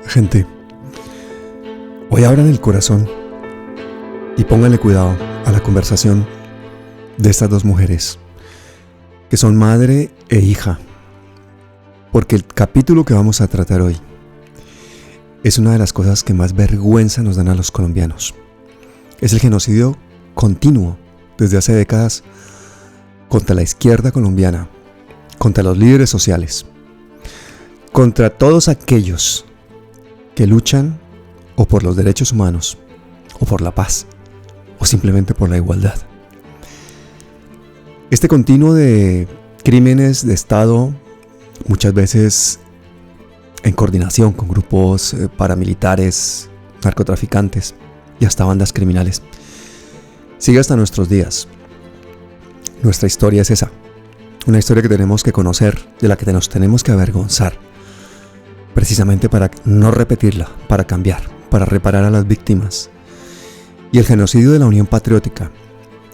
Gente, hoy abran el corazón y pónganle cuidado a la conversación de estas dos mujeres, que son madre e hija, porque el capítulo que vamos a tratar hoy es una de las cosas que más vergüenza nos dan a los colombianos. Es el genocidio continuo desde hace décadas contra la izquierda colombiana, contra los líderes sociales, contra todos aquellos que luchan o por los derechos humanos, o por la paz, o simplemente por la igualdad. Este continuo de crímenes de Estado, muchas veces en coordinación con grupos paramilitares, narcotraficantes y hasta bandas criminales, sigue hasta nuestros días. Nuestra historia es esa, una historia que tenemos que conocer, de la que nos tenemos que avergonzar, precisamente para no repetirla, para cambiar, para reparar a las víctimas. Y el genocidio de la Unión Patriótica,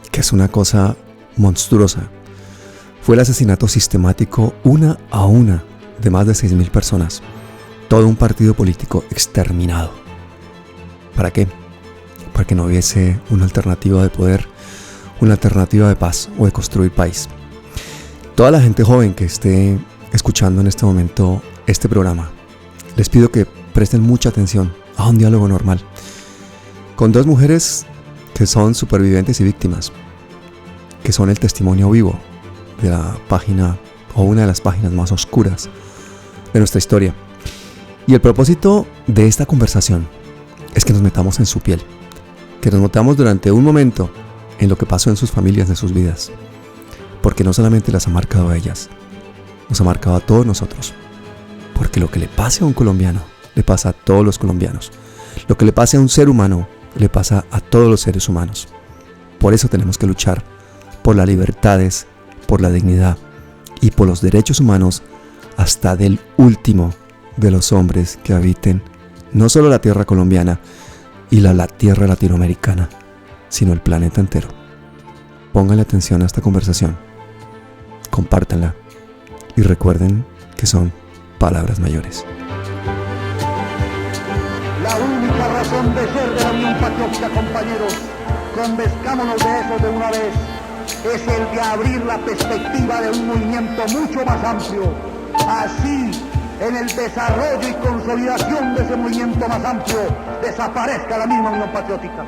que es una cosa monstruosa, fue el asesinato sistemático una a una de más de 6.000 personas. Todo un partido político exterminado. ¿Para qué? Para que no hubiese una alternativa de poder, una alternativa de paz o de construir país. Toda la gente joven que esté escuchando en este momento este programa, les pido que presten mucha atención a un diálogo normal con dos mujeres que son supervivientes y víctimas, que son el testimonio vivo de la página o una de las páginas más oscuras de nuestra historia. Y el propósito de esta conversación es que nos metamos en su piel, que nos metamos durante un momento en lo que pasó en sus familias, en sus vidas, porque no solamente las ha marcado a ellas, nos ha marcado a todos nosotros. Porque lo que le pase a un colombiano, le pasa a todos los colombianos. Lo que le pase a un ser humano, le pasa a todos los seres humanos. Por eso tenemos que luchar por las libertades, por la dignidad y por los derechos humanos hasta del último de los hombres que habiten no solo la tierra colombiana y la tierra latinoamericana, sino el planeta entero. Pónganle atención a esta conversación, compártanla y recuerden que son palabras mayores. La única razón de ser de la Unión Patriótica, compañeros, convenzcámonos de eso de una vez, es el de abrir la perspectiva de un movimiento mucho más amplio. Así, en el desarrollo y consolidación de ese movimiento más amplio, desaparezca la misma Unión Patriótica.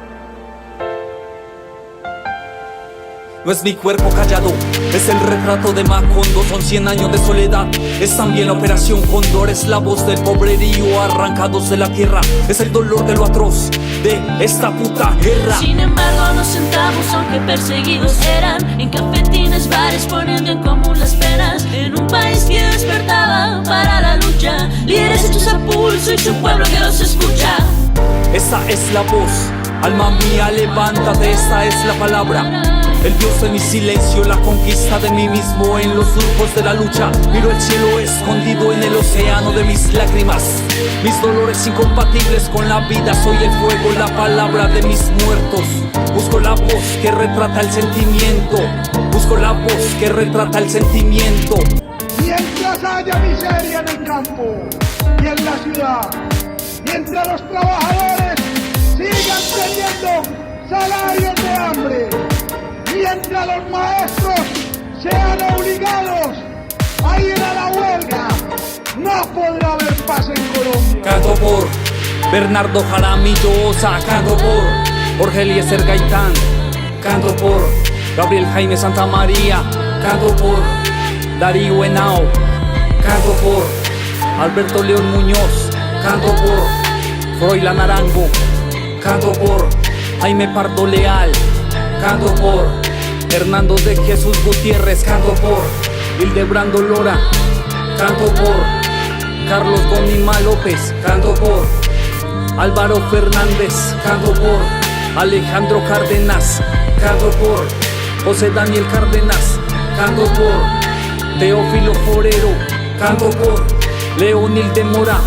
No es mi cuerpo callado, es el retrato de Macondo. Son 100 años de soledad, es también la operación Cóndor. Es la voz del pobrerío arrancados de la tierra, es el dolor de lo atroz de esta puta guerra. Sin embargo nos sentamos aunque perseguidos eran, en cafetines, bares, poniendo en común las penas, en un país que despertaba para la lucha, líderes hechos a pulso y su pueblo que los escucha. Esta es la voz, alma mía levántate, esta es la palabra. El Dios de mi silencio, la conquista de mí mismo en los surcos de la lucha. Miro el cielo escondido en el océano de mis lágrimas, mis dolores incompatibles con la vida. Soy el fuego, la palabra de mis muertos. Busco la voz que retrata el sentimiento, busco la voz que retrata el sentimiento. Mientras haya miseria en el campo y en la ciudad, mientras los trabajadores sigan teniendo salarios de hambre, mientras los maestros sean obligados a ir a la huelga, no podrá haber paz en Colombia. Canto por Bernardo Jaramillo Osa, canto por Jorge Eliezer Gaitán, canto por Gabriel Jaime Santamaría, canto por Darío Henao, canto por Alberto León Muñoz, canto por Froilán Arango, canto por Jaime Pardo Leal, canto por Hernando de Jesús Gutiérrez, canto por Hildebrando Lora, canto por Carlos Gonima López, canto por Álvaro Fernández, canto por Alejandro Cárdenas, canto por José Daniel Cárdenas, canto por Teófilo Forero, canto por Leonil de Mora,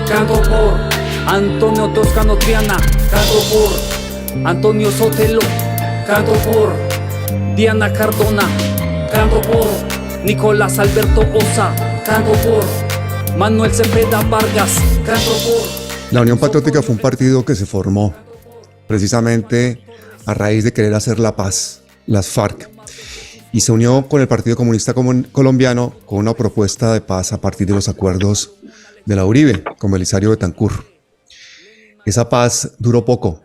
canto por Antonio Toscano Triana, canto por Antonio Sotelo, canto por Diana Cardona, canto por Nicolás Alberto Osa, canto por Manuel Cepeda Vargas, canto por... La Unión Patriótica fue un partido que se formó precisamente a raíz de querer hacer la paz, las FARC, y se unió con el Partido Comunista Colombiano con una propuesta de paz a partir de los acuerdos de la Uribe con Belisario Betancur. Esa paz duró poco,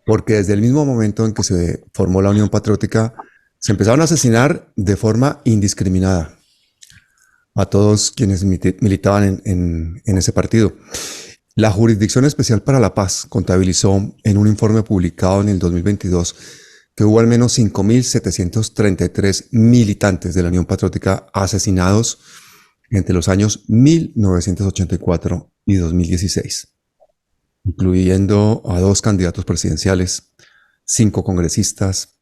porque desde el mismo momento en que se formó la Unión Patriótica, se empezaron a asesinar de forma indiscriminada a todos quienes militaban en ese partido. La Jurisdicción Especial para la Paz contabilizó en un informe publicado en el 2022 que hubo al menos 5.733 militantes de la Unión Patriótica asesinados entre los años 1984 y 2016, incluyendo a 2 candidatos presidenciales, 5 congresistas,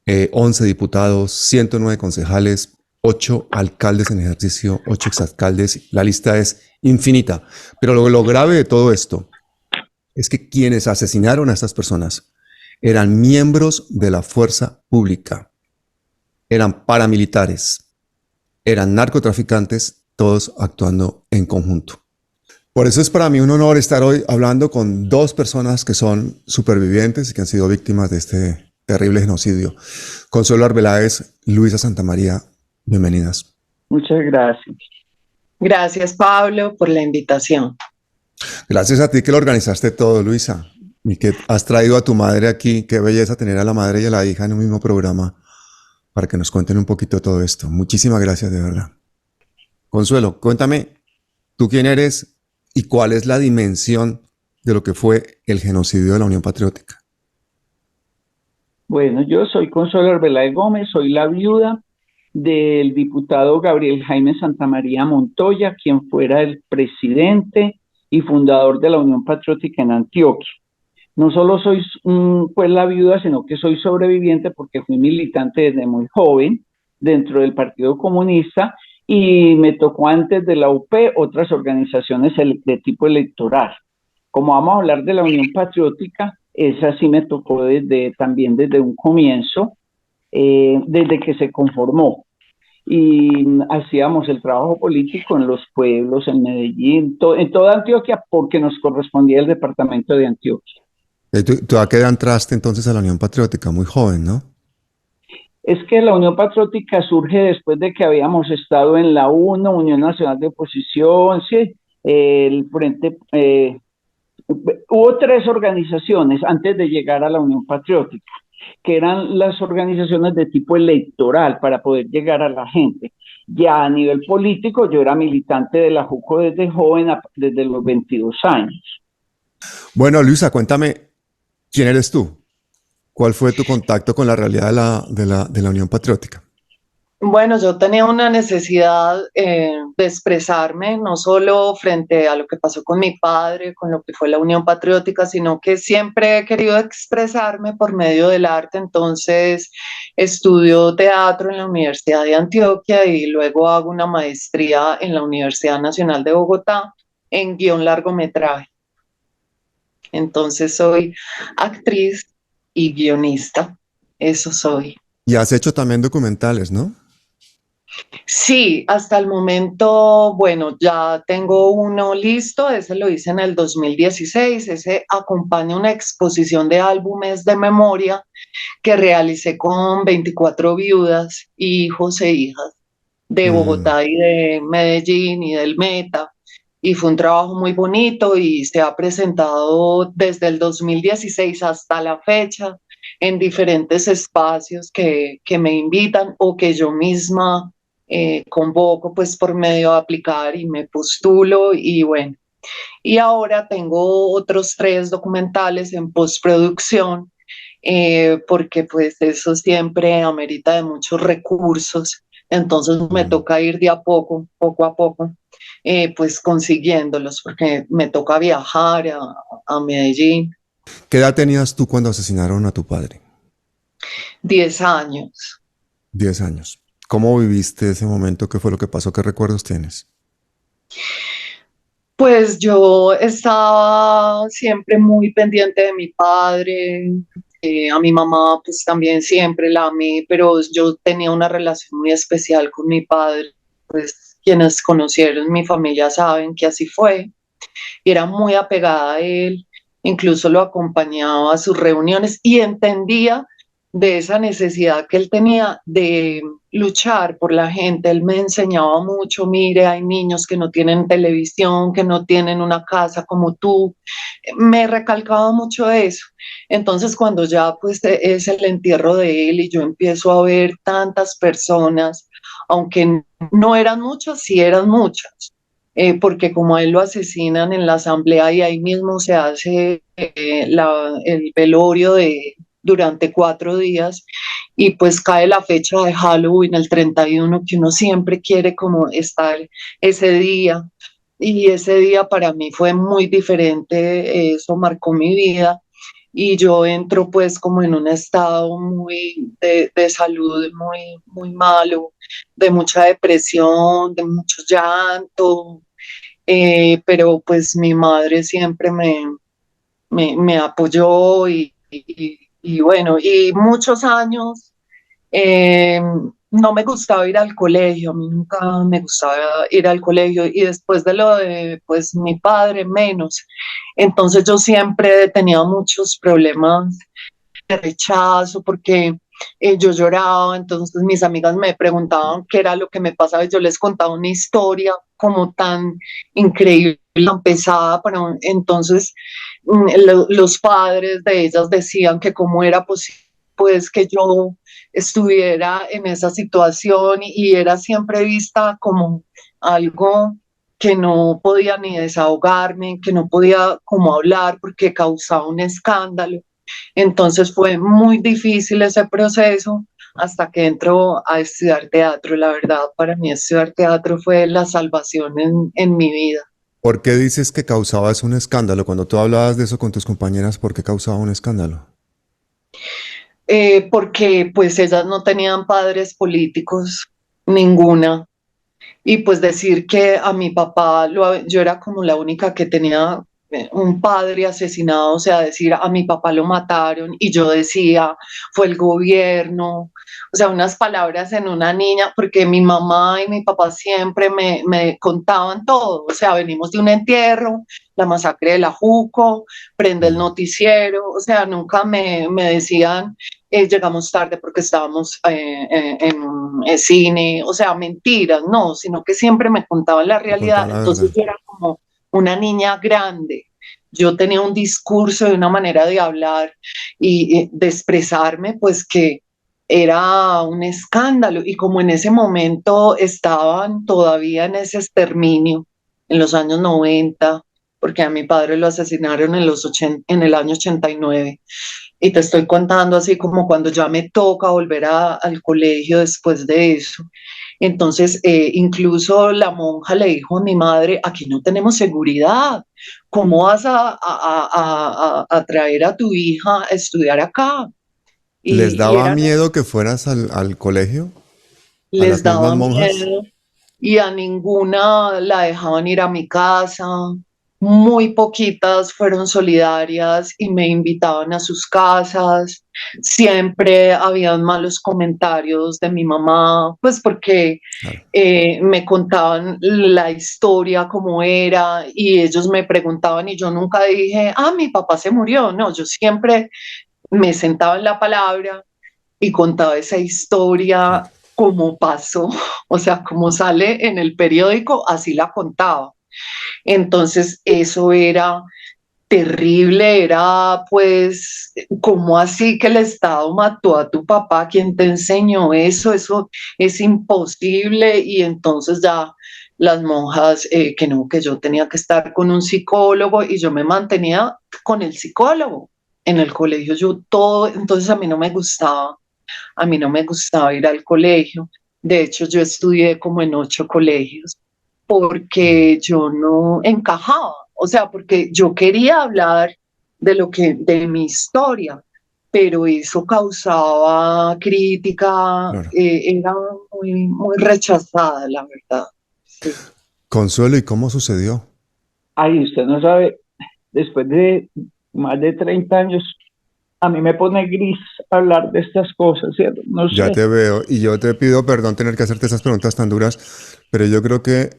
11 diputados, 109 concejales, 8 alcaldes en ejercicio, 8 exalcaldes. La lista es infinita. Pero lo grave de todo esto es que quienes asesinaron a estas personas eran miembros de la fuerza pública, eran paramilitares, eran narcotraficantes, todos actuando en conjunto. Por eso es para mí un honor estar hoy hablando con 2 personas que son supervivientes y que han sido víctimas de este terrible genocidio. Consuelo Arbeláez, Luisa Santamaría, bienvenidas. Muchas gracias. Gracias, Pablo, por la invitación. Gracias a ti que lo organizaste todo, Luisa, y que has traído a tu madre aquí. Qué belleza tener a la madre y a la hija en un mismo programa para que nos cuenten un poquito todo esto. Muchísimas gracias, de verdad. Consuelo, cuéntame, ¿tú quién eres y cuál es la dimensión de lo que fue el genocidio de la Unión Patriótica? Bueno, yo soy Consuelo Arbeláez Gómez, soy la viuda del diputado Gabriel Jaime Santamaría Montoya, quien fuera el presidente y fundador de la Unión Patriótica en Antioquia. No solo soy pues la viuda, sino que soy sobreviviente porque fui militante desde muy joven dentro del Partido Comunista y me tocó antes de la UP otras organizaciones de tipo electoral. Como vamos a hablar de la Unión Patriótica, esa sí me tocó también desde un comienzo, desde que se conformó. Y hacíamos el trabajo político en los pueblos, en Medellín, en toda Antioquia, porque nos correspondía el departamento de Antioquia. ¿Tú a qué edad entraste entonces a la Unión Patriótica? Muy joven, ¿no? Es que la Unión Patriótica surge después de que habíamos estado en la UNO, Unión Nacional de Oposición, sí, el Frente... hubo 3 organizaciones antes de llegar a la Unión Patriótica, que eran las organizaciones de tipo electoral para poder llegar a la gente. Ya a nivel político, yo era militante de la JUCO desde joven, desde los 22 años. Bueno, Luisa, cuéntame, ¿quién eres tú? ¿Cuál fue tu contacto con la realidad de la Unión Patriótica? Bueno, yo tenía una necesidad de expresarme, no solo frente a lo que pasó con mi padre, con lo que fue la Unión Patriótica, sino que siempre he querido expresarme por medio del arte. Entonces estudio teatro en la Universidad de Antioquia y luego hago una maestría en la Universidad Nacional de Bogotá en guión largometraje. Entonces soy actriz y guionista, eso soy. Y has hecho también documentales, ¿no? Sí, hasta el momento, bueno, ya tengo uno listo, ese lo hice en el 2016, ese acompaña una exposición de álbumes de memoria que realicé con 24 viudas, hijos e hijas de Bogotá y de Medellín y del Meta, y fue un trabajo muy bonito y se ha presentado desde el 2016 hasta la fecha en diferentes espacios que me invitan o que yo misma convoco pues por medio de aplicar y me postulo y bueno. Y ahora tengo otros 3 documentales en postproducción porque pues eso siempre amerita de muchos recursos, entonces me toca ir de a poco a poco, pues consiguiéndolos porque me toca viajar a Medellín. ¿Qué edad tenías tú cuando asesinaron a tu padre? 10 años. 10 años. ¿Cómo viviste ese momento? ¿Qué fue lo que pasó? ¿Qué recuerdos tienes? Pues yo estaba siempre muy pendiente de mi padre, a mi mamá pues también siempre la amé, pero yo tenía una relación muy especial con mi padre, pues quienes conocieron mi familia saben que así fue. Y era muy apegada a él, incluso lo acompañaba a sus reuniones y entendía de esa necesidad que él tenía de luchar por la gente. Él me enseñaba mucho: mire, hay niños que no tienen televisión, que no tienen una casa como tú. Me recalcaba mucho eso. Entonces, cuando ya pues es el entierro de él y yo empiezo a ver tantas personas, aunque no eran muchas, sí eran muchas, porque como a él lo asesinan en la asamblea y ahí mismo se hace el velorio durante 4 días, y pues cae la fecha de Halloween, el 31, que uno siempre quiere como estar ese día. Y ese día para mí fue muy diferente, eso marcó mi vida y yo entro pues como en un estado muy de salud muy malo, de mucha depresión, de mucho llanto, pero pues mi madre siempre me apoyó y bueno, y muchos años eh, no me gustaba ir al colegio, a mí nunca me gustaba ir al colegio y después de lo de pues mi padre menos. Entonces yo siempre tenía muchos problemas de rechazo porque yo lloraba, entonces mis amigas me preguntaban qué era lo que me pasaba y yo les contaba una historia como tan increíble, tan pesada, pero entonces los padres de ellas decían que cómo era posible pues que yo estuviera en esa situación y era siempre vista como algo que no podía ni desahogarme, que no podía como hablar porque causaba un escándalo. Entonces fue muy difícil ese proceso hasta que entró a estudiar teatro. La verdad, para mí estudiar teatro fue la salvación en mi vida. ¿Por qué dices que causabas un escándalo? Cuando tú hablabas de eso con tus compañeras, ¿por qué causaba un escándalo? Porque pues ellas no tenían padres políticos, ninguna. Y pues decir que a mi papá, yo era como la única que tenía un padre asesinado, o sea, decir a mi papá lo mataron y yo decía, fue el gobierno, o sea, unas palabras en una niña, porque mi mamá y mi papá siempre me contaban todo, o sea, venimos de un entierro, la masacre de la Juco, prende el noticiero, o sea, nunca me decían llegamos tarde porque estábamos en un cine, o sea, mentiras, no, sino que siempre me contaban la Me contaba realidad. la Entonces verdad. yo era como una niña grande. Yo tenía un discurso y una manera de hablar y de expresarme, pues que era un escándalo. Y como en ese momento estaban todavía en ese exterminio, en los años 90, porque a mi padre lo asesinaron en el año 89, y te estoy contando así como cuando ya me toca volver al colegio después de eso. Entonces, incluso la monja le dijo a mi madre, aquí no tenemos seguridad, ¿cómo vas a traer a tu hija a estudiar acá? ¿Les Y daba eran, miedo que fueras al colegio? ¿A les las mismas daba monjas? miedo y a ninguna la dejaban ir a mi casa. Muy poquitas fueron solidarias y me invitaban a sus casas. Siempre habían malos comentarios de mi mamá, pues porque Claro. me contaban la historia como era y ellos me preguntaban y yo nunca dije, ah, mi papá se murió. No, yo siempre me sentaba en la palabra y contaba esa historia como pasó, o sea, como sale en el periódico, así la contaba. Entonces, eso era terrible, era pues, ¿cómo así que el Estado mató a tu papá? ¿Quién te enseñó eso? Eso es imposible. Y entonces ya las monjas, que no, que yo tenía que estar con un psicólogo y yo me mantenía con el psicólogo en el colegio, yo todo, entonces a mí no me gustaba ir al colegio. De hecho, yo estudié como en 8 colegios porque yo no encajaba, o sea, porque yo quería hablar de mi historia, pero eso causaba crítica, Claro. era muy rechazada, la verdad. Sí. Consuelo, ¿y cómo sucedió? Ay, usted no sabe, después de más de 30 años, a mí me pone gris hablar de estas cosas, ¿cierto? No Ya sé. te veo y yo te pido perdón tener que hacerte esas preguntas tan duras, pero yo creo que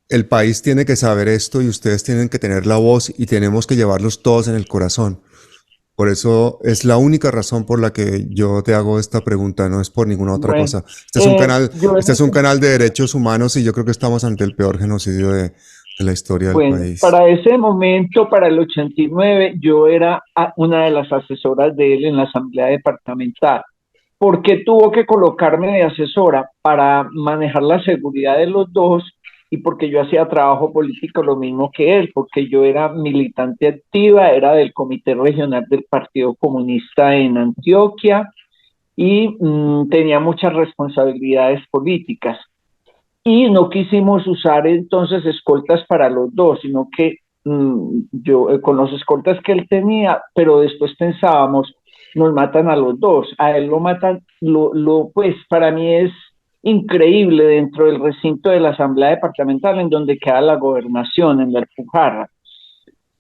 el país tiene que saber esto y ustedes tienen que tener la voz y tenemos que llevarlos todos en el corazón. Por eso es la única razón por la que yo te hago esta pregunta, no es por ninguna otra Bueno, cosa. yo en Este es un ese canal de derechos humanos y yo creo que estamos ante el peor genocidio de la historia del Bueno, país. para ese momento, para el 89, yo era una de las asesoras de él en la Asamblea Departamental. ¿Por qué tuvo que colocarme de asesora? Para manejar la seguridad de los dos y porque yo hacía trabajo político lo mismo que él, porque yo era militante activa, era del Comité Regional del Partido Comunista en Antioquia y tenía muchas responsabilidades políticas y no quisimos usar entonces escoltas para los dos, sino que yo con los escoltas que él tenía, pero después pensábamos, nos matan a los dos, a él lo matan, pues para mí es increíble dentro del recinto de la Asamblea Departamental en donde queda la gobernación, en la Alpujarra,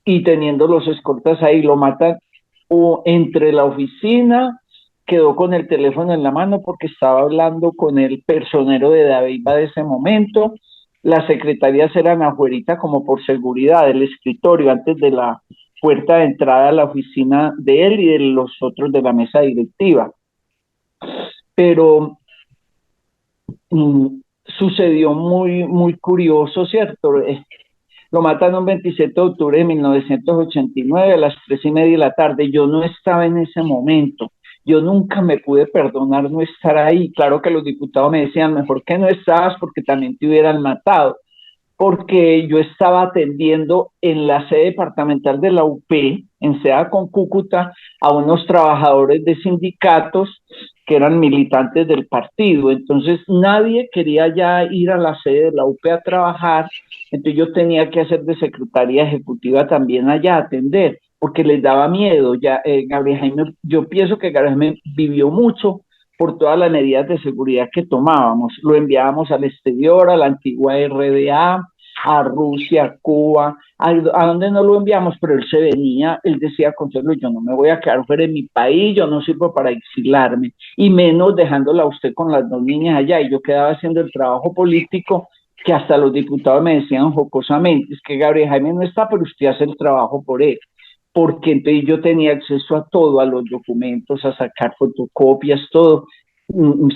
y teniendo los escoltas ahí, lo matan o entre la oficina, quedó con el teléfono en la mano porque estaba hablando con el personero de Daviva de ese momento. Las secretarias eran afuerita como por seguridad, el escritorio antes de la puerta de entrada a la oficina de él y de los otros de la mesa directiva. Pero sucedió muy curioso, ¿cierto? Lo matan un 27 de octubre de 1989 a las 3:30 de la tarde. Yo no estaba en ese momento. Yo nunca me pude perdonar no estar ahí. Claro que los diputados me decían, mejor que no estabas porque también te hubieran matado. Porque yo estaba atendiendo en la sede departamental de la UP, en SEA con Cúcuta, a unos trabajadores de sindicatos que eran militantes del partido. Entonces nadie quería ya ir a la sede de la UP a trabajar, entonces yo tenía que hacer de secretaria ejecutiva también allá, a atender, porque les daba miedo. Ya Gabriel Jaime, yo pienso que Gabriel Jaime vivió mucho por todas las medidas de seguridad que tomábamos. Lo enviábamos al exterior, a la antigua RDA, a Rusia, a Cuba, a donde no lo enviamos, pero él se venía, él decía, Consuelo, yo no me voy a quedar fuera de mi país, yo no sirvo para exilarme, y menos dejándola a usted con las dos niñas allá, y yo quedaba haciendo el trabajo político que hasta los diputados me decían jocosamente, es que Gabriel Jaime no está, pero usted hace el trabajo por él, porque entonces yo tenía acceso a todo, a los documentos, a sacar fotocopias, todo.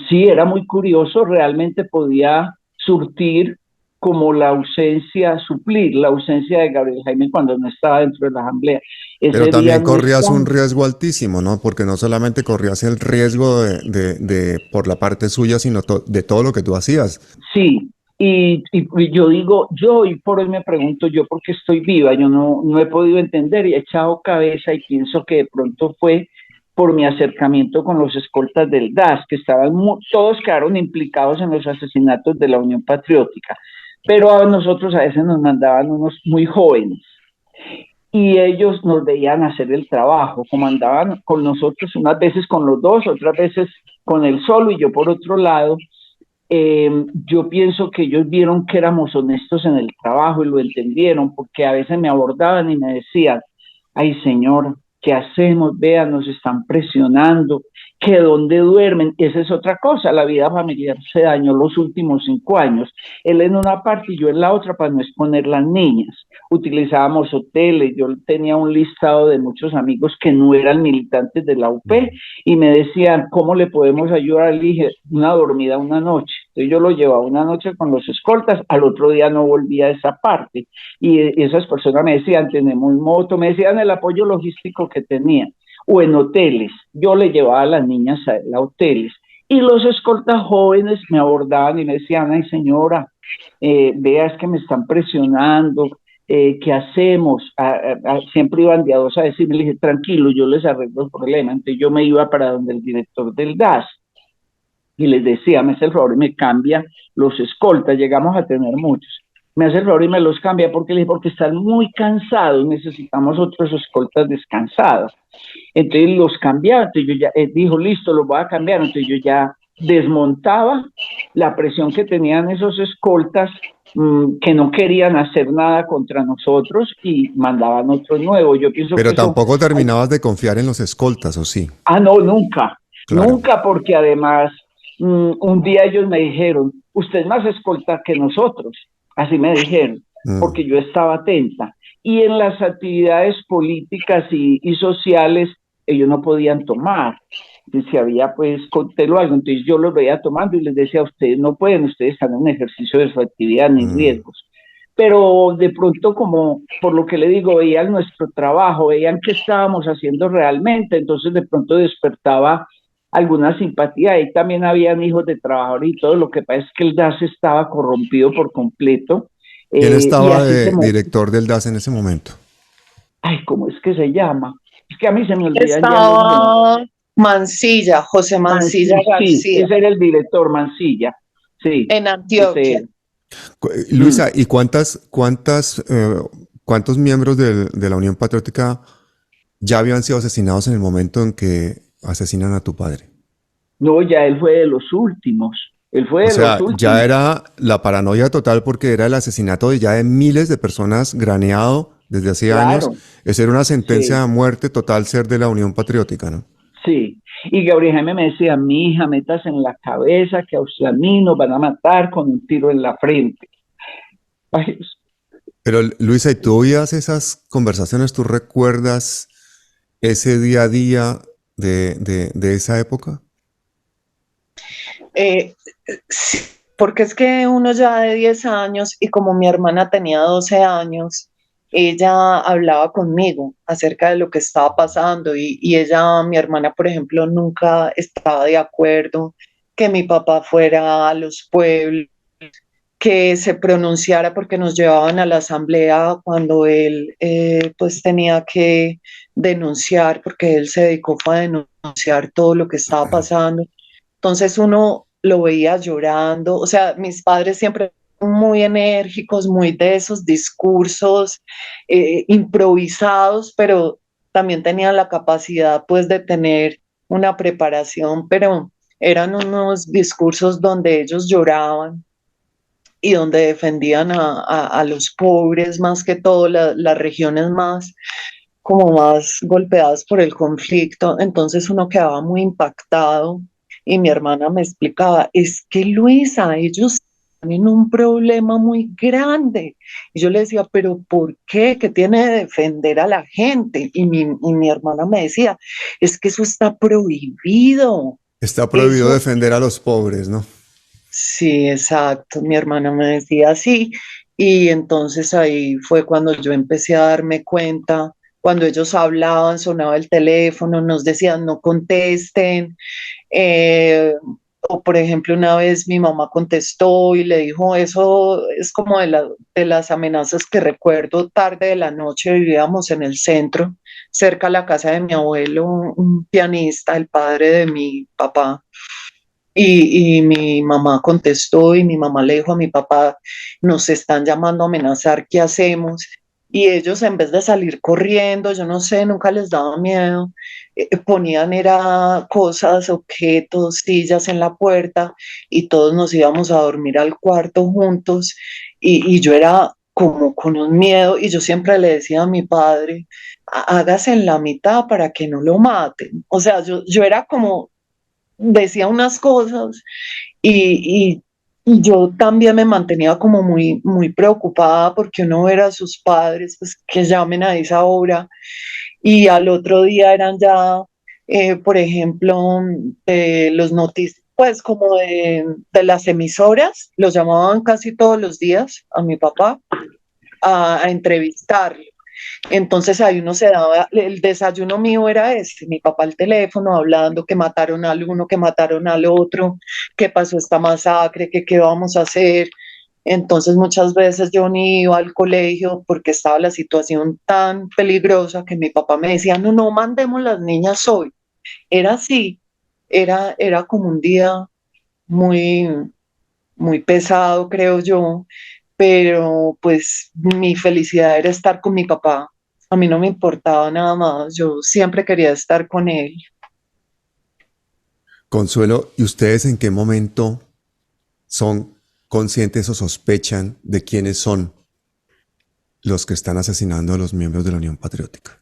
Sí, era muy curioso, realmente podía surtir como la ausencia, suplir la ausencia de Gabriel Jaime cuando no estaba dentro de la asamblea. Pero Ese día también no corrías estaba. un riesgo altísimo, ¿no? Porque no solamente corrías el riesgo por la parte suya, sino de todo lo que tú hacías. Sí, y yo digo, yo hoy por hoy me pregunto yo por qué estoy viva, yo no he podido entender y he echado cabeza y pienso que de pronto fue por mi acercamiento con los escoltas del DAS, que estaban, todos quedaron implicados en los asesinatos de la Unión Patriótica, pero a nosotros a veces nos mandaban unos muy jóvenes y ellos nos veían hacer el trabajo, como andaban con nosotros unas veces con los dos, otras veces con el solo y yo por otro lado. Yo pienso que ellos vieron que éramos honestos en el trabajo y lo entendieron, porque a veces me abordaban y me decían, ay señor, ¿qué hacemos? Vean, nos están presionando, que dónde duermen. Esa es otra cosa, la vida familiar se dañó los últimos 5 años. Él en una parte y yo en la otra para no exponer las niñas. Utilizábamos hoteles, yo tenía un listado de muchos amigos que no eran militantes de la UP y me decían, ¿cómo le podemos ayudar? Le dije, una dormida una noche. Entonces yo lo llevaba una noche con los escoltas, al otro día no volvía a esa parte. Y esas personas me decían, tenemos moto, me decían el apoyo logístico que tenían. O en hoteles, yo le llevaba a las niñas a hoteles. Y los escoltas jóvenes me abordaban y me decían, ay señora, vea, es que me están presionando, ¿qué hacemos? Siempre iban de a dos a decirme, le dije, tranquilo, yo les arreglo el problema. Entonces yo me iba para donde el director del DAS y les decía, me hace el favor y me cambia los escoltas, llegamos a tener muchos. Me hace el favor y me los cambia porque le dije, porque están muy cansados, necesitamos otros escoltas descansados. Entonces los cambiaba, entonces yo ya dijo, listo, los voy a cambiar, entonces yo ya desmontaba la presión que tenían esos escoltas que no querían hacer nada contra nosotros y mandaban otro nuevo. Yo pienso que Pero eso... tampoco terminabas de confiar en los escoltas, ¿o sí? Ah, no, nunca, Claro. nunca, porque además un día ellos me dijeron, usted es más escolta que nosotros, así me dijeron, porque yo estaba atenta. Y en las actividades políticas y sociales ellos no podían tomar. Y si había pues cóctel o algo, entonces yo los veía tomando y les decía, ustedes no pueden, ustedes están en ejercicio de su actividad ni riesgos. Pero de pronto, como por lo que le digo, veían nuestro trabajo, veían qué estábamos haciendo realmente, entonces de pronto despertaba alguna simpatía. Ahí también habían hijos de trabajadores y todo. Lo que pasa es que el DAS estaba corrompido por completo, ¿Quién y estaba así se de mo... director del DAS en ese momento? Ay, ¿cómo es que se llama? Es que a mí se me olvidan ya los nombres. Estaba Mancilla, José Mancilla Sí, García, ese era el director, Mancilla. Sí, en ese Antioquia. era. Luisa, ¿y cuántos miembros de la Unión Patriótica ya habían sido asesinados en el momento en que asesinan a tu padre? No, ya él fue de los últimos. Él fue O de los sea, ya últimos. era la paranoia total porque era el asesinato de ya de miles de personas graneado desde hace años. Claro, Esa era una sentencia sí, de muerte total ser de la Unión Patriótica, ¿no? sí. Y Gabriel Jaime me decía, mi hija, metas en la cabeza que a usted a mí nos van a matar con un tiro en la frente. Ay, Pero Luisa, ¿y tú oías esas conversaciones? ¿Tú recuerdas ese día a día de esa época? Eh, sí, porque es que uno ya de 10 años y como mi hermana tenía 12 años, ella hablaba conmigo acerca de lo que estaba pasando y ella, mi hermana, por ejemplo, nunca estaba de acuerdo que mi papá fuera a los pueblos, que se pronunciara porque nos llevaban a la asamblea cuando él pues tenía que denunciar, porque él se dedicó a denunciar todo lo que estaba pasando. Entonces uno lo veía llorando, o sea, mis padres siempre muy enérgicos, muy de esos discursos improvisados, pero también tenían la capacidad pues de tener una preparación, pero eran unos discursos donde ellos lloraban y donde defendían a los pobres más que todo, las regiones más como más golpeadas por el conflicto, entonces uno quedaba muy impactado y mi hermana me explicaba, es que Luisa, ellos tienen un problema muy grande. Y yo le decía, pero ¿por qué? ¿Qué tiene de defender a la gente? Y mi hermana me decía, es que eso está prohibido. Está prohibido Eso, defender a los pobres, ¿no? sí, exacto, mi hermana me decía así. Y entonces ahí fue cuando yo empecé a darme cuenta, cuando ellos hablaban, sonaba el teléfono, nos decían no contesten. eh, o por ejemplo, una vez mi mamá contestó y le dijo, eso es como de las amenazas que recuerdo tarde de la noche, vivíamos en el centro, cerca a la casa de mi abuelo, un pianista, el padre de mi papá. Y mi mamá contestó y mi mamá le dijo a mi papá, nos están llamando a amenazar, ¿qué hacemos? Y ellos en vez de salir corriendo, yo no sé, nunca les daba miedo, ponían era cosas, objetos, sillas en la puerta y todos nos íbamos a dormir al cuarto juntos y yo era como con un miedo y yo siempre le decía a mi padre, hágase en la mitad para que no lo maten. O sea, yo era como decía unas cosas y yo también me mantenía como muy, muy preocupada porque uno era a sus padres pues, que llamen a esa hora y al otro día eran ya, por ejemplo, los noticias, pues como de las emisoras, los llamaban casi todos los días a mi papá a entrevistarlo. Entonces ahí uno se daba, el desayuno mío era ese, mi papá al teléfono hablando que mataron al uno, que mataron al otro, que pasó esta masacre, que qué vamos a hacer. Entonces muchas veces yo ni iba al colegio porque estaba la situación tan peligrosa que mi papá me decía, no, no mandemos las niñas hoy. Era así, era como un día muy, muy pesado, creo yo, pero pues mi felicidad era estar con mi papá. A mí no me importaba nada más, yo siempre quería estar con él. Consuelo, ¿y ustedes en qué momento son conscientes o sospechan de quiénes son los que están asesinando a los miembros de la Unión Patriótica?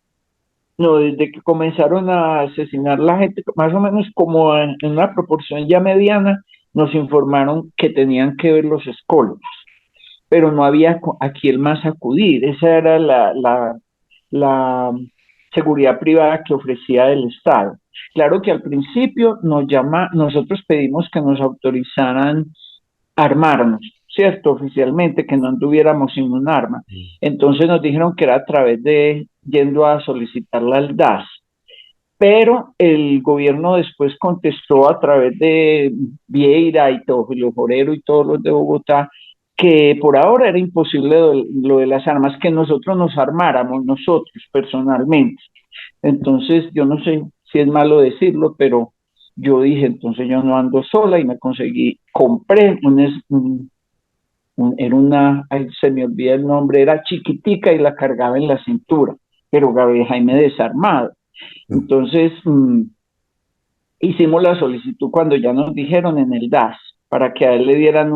No, desde que comenzaron a asesinar la gente, más o menos como en una proporción ya mediana, nos informaron que tenían que ver los escoltas, pero no había a quién más acudir. Esa era la seguridad privada que ofrecía el Estado. Claro que al principio nosotros pedimos que nos autorizaran armarnos, ¿cierto? Oficialmente, que no anduviéramos sin un arma. Entonces nos dijeron que era a través de yendo a solicitarla al DAS. Pero el gobierno después contestó a través de Vieira y Teófilo Forero y todos los de Bogotá que por ahora era imposible lo de las armas, que nosotros nos armáramos, nosotros personalmente. Entonces, yo no sé si es malo decirlo, pero yo dije, entonces yo no ando sola y me compré era una, ay, se me olvida el nombre, era chiquitica y la cargaba en la cintura, pero Gabriel Jaime desarmado. Entonces, hicimos la solicitud cuando ya nos dijeron en el DAS, para que a él le dieran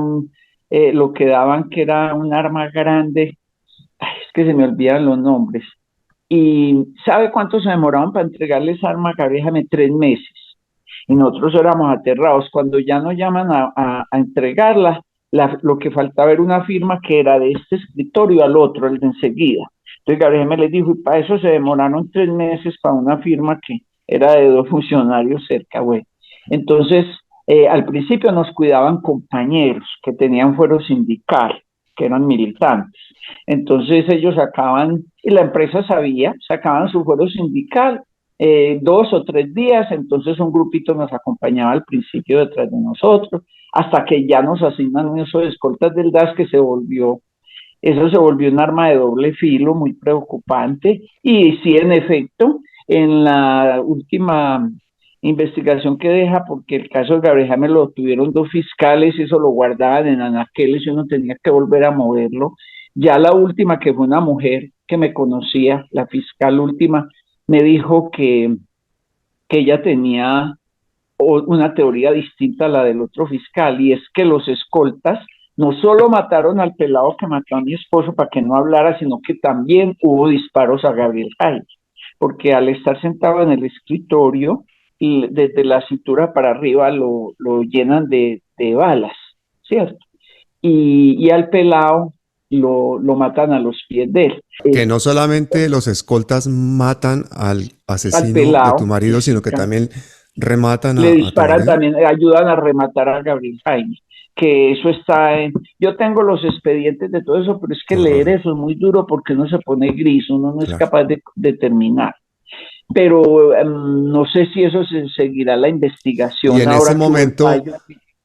lo que daban, que era un arma grande. Ay, es que se me olvidan los nombres. ¿Y sabe cuánto se demoraban para entregarle esa arma a Gabriel Jaime? 3 meses. Y nosotros éramos aterrados. Cuando ya nos llaman a entregarla, lo que faltaba era una firma que era de este escritorio al otro, el de enseguida. Entonces Gabriel me les dijo, y para eso se demoraron 3 meses para una firma que era de 2 funcionarios cerca, güey. Entonces, al principio nos cuidaban compañeros que tenían fuero sindical, que eran militantes. Entonces ellos sacaban, y la empresa sabía, sacaban su fuero sindical 2 o 3 días, entonces un grupito nos acompañaba al principio detrás de nosotros, hasta que ya nos asignan esos escoltas del DAS que eso se volvió un arma de doble filo muy preocupante. Y sí, en efecto, en la última investigación que deja, porque el caso de Gabriel Jaime lo tuvieron 2 fiscales y eso lo guardaban en anaqueles y uno tenía que volver a moverlo. Ya la última, que fue una mujer que me conocía, la fiscal última, me dijo que ella tenía una teoría distinta a la del otro fiscal, y es que los escoltas no solo mataron al pelado que mató a mi esposo para que no hablara, sino que también hubo disparos a Gabriel Jaime, porque al estar sentado en el escritorio, y desde la cintura para arriba lo llenan de balas, ¿cierto? Y al pelado lo matan a los pies de él. Que no solamente los escoltas matan al asesino pelado, de tu marido, sino que también rematan le disparan también, ayudan a rematar a Gabriel Jaime, que eso está yo tengo los expedientes de todo eso, pero es que leer eso es muy duro porque uno se pone gris, uno no es capaz de determinar. Pero no sé si eso se seguirá la investigación. Y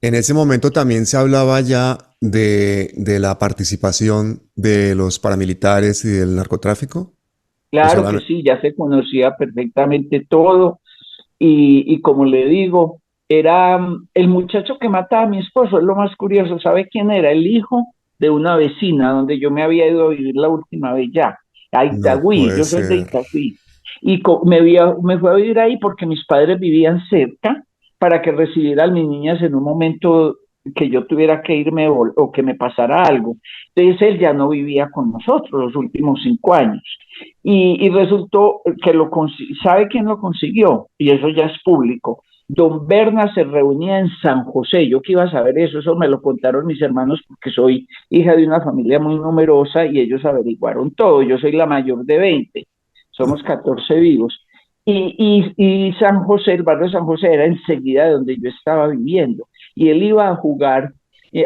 en ese momento también se hablaba ya de la participación de los paramilitares y del narcotráfico. Claro que sí, ya se conocía perfectamente todo. Y como le digo, era el muchacho que mataba a mi esposo, es lo más curioso. ¿Sabe quién era? El hijo de una vecina donde yo me había ido a vivir la última vez ya, a Itagüí. Yo soy de Itagüí. Y me fui a vivir ahí porque mis padres vivían cerca, para que recibiera a mis niñas en un momento que yo tuviera que irme o que me pasara algo. Entonces él ya no vivía con nosotros los últimos 5 años. Y resultó que ¿sabe quién lo consiguió? Y eso ya es público. Don Berna se reunía en San José. Yo que iba a saber eso me lo contaron mis hermanos, porque soy hija de una familia muy numerosa y ellos averiguaron todo. Yo soy la mayor de 20, somos 14 vivos. Y San José, el barrio de San José era enseguida de donde yo estaba viviendo. Y él iba a jugar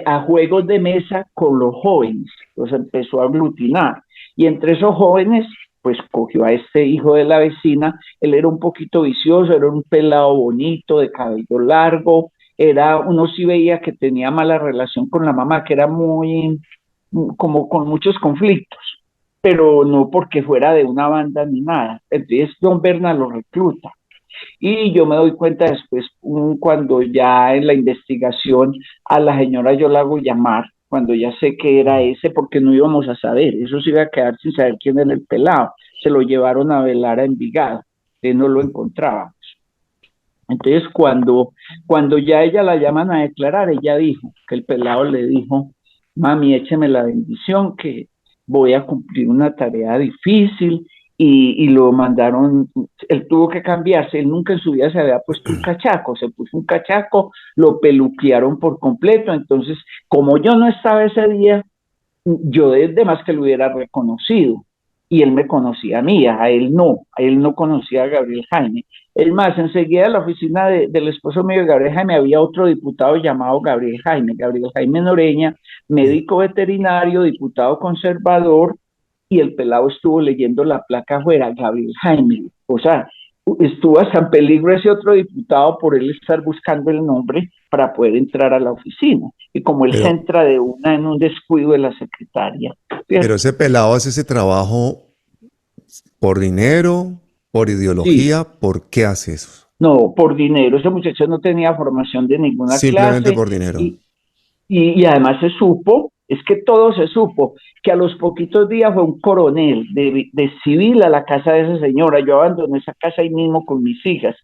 a juegos de mesa con los jóvenes, los empezó a aglutinar. Y entre esos jóvenes, pues cogió a este hijo de la vecina. Él era un poquito vicioso, era un pelado bonito, de cabello largo. Uno sí veía que tenía mala relación con la mamá, que era como con muchos conflictos, pero no porque fuera de una banda ni nada. Entonces don Berna lo recluta. Y yo me doy cuenta después, cuando ya en la investigación a la señora yo la hago llamar, cuando ya sé que era ese, porque no íbamos a saber, eso se iba a quedar sin saber quién era el pelado. Se lo llevaron a velar a Envigado, no lo encontrábamos. Entonces, cuando ya ella la llaman a declarar, ella dijo, que el pelado le dijo, mami, écheme la bendición, que voy a cumplir una tarea difícil, y lo mandaron, él tuvo que cambiarse, él nunca en su vida se había puesto un cachaco, se puso un cachaco, lo peluquearon por completo, entonces, como yo no estaba ese día, yo desde más que lo hubiera reconocido, y él me conocía a mí, a él no conocía a Gabriel Jaime. Es más, enseguida en la oficina del esposo mío, Gabriel Jaime, había otro diputado llamado Gabriel Jaime Noreña, médico veterinario, diputado conservador, y el pelado estuvo leyendo la placa afuera, Gabriel Jaime. O sea, estuvo hasta en peligro ese otro diputado por él estar buscando el nombre para poder entrar a la oficina. Y como él se Pero, entra de una en un descuido de la secretaria. pero ese pelado hace ese trabajo por dinero, por Sí, ideología, ¿por qué hace eso? no, por dinero. Ese muchacho no tenía formación de ninguna Simplemente clase por dinero. y, y además se supo, es que todo se supo, que a los poquitos días fue un coronel de civil a la casa de esa señora. Yo abandoné esa casa ahí mismo con mis hijas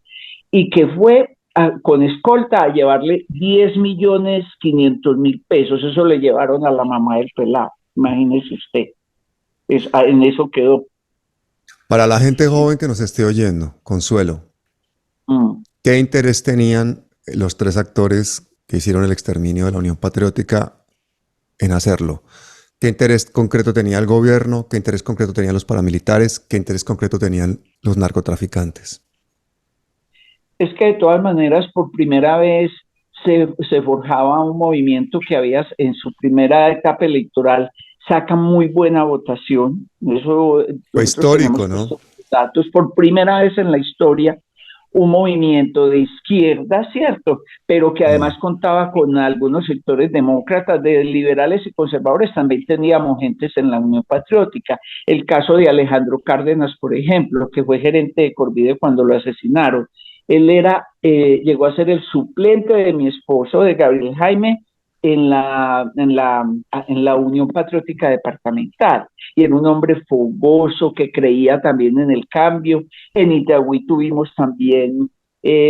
y que fue con escolta a llevarle 10.500.000 pesos. Eso le llevaron a la mamá del pelado. Imagínese usted. En eso quedó. Para la gente joven que nos esté oyendo, Consuelo, Mm. ¿qué interés tenían los tres actores que hicieron el exterminio de la Unión Patriótica en hacerlo? ¿Qué interés concreto tenía el gobierno? ¿Qué interés concreto tenían los paramilitares? ¿Qué interés concreto tenían los narcotraficantes? Es que de todas maneras, por primera vez se forjaba un movimiento que había en su primera etapa electoral, saca muy buena votación. Eso Fue nosotros tenemos histórico, ¿no? puestos datos. Por primera vez en la historia, un movimiento de izquierda, cierto, pero que Mm. además contaba con algunos sectores demócratas, de liberales y conservadores. También teníamos gentes en la Unión Patriótica. El caso de Alejandro Cárdenas, por ejemplo, que fue gerente de Corvide cuando lo asesinaron. Él llegó a ser el suplente de mi esposo, de Gabriel Jaime, en la Unión Patriótica Departamental. Y era un hombre fogoso que creía también en el cambio. En Itagüí tuvimos también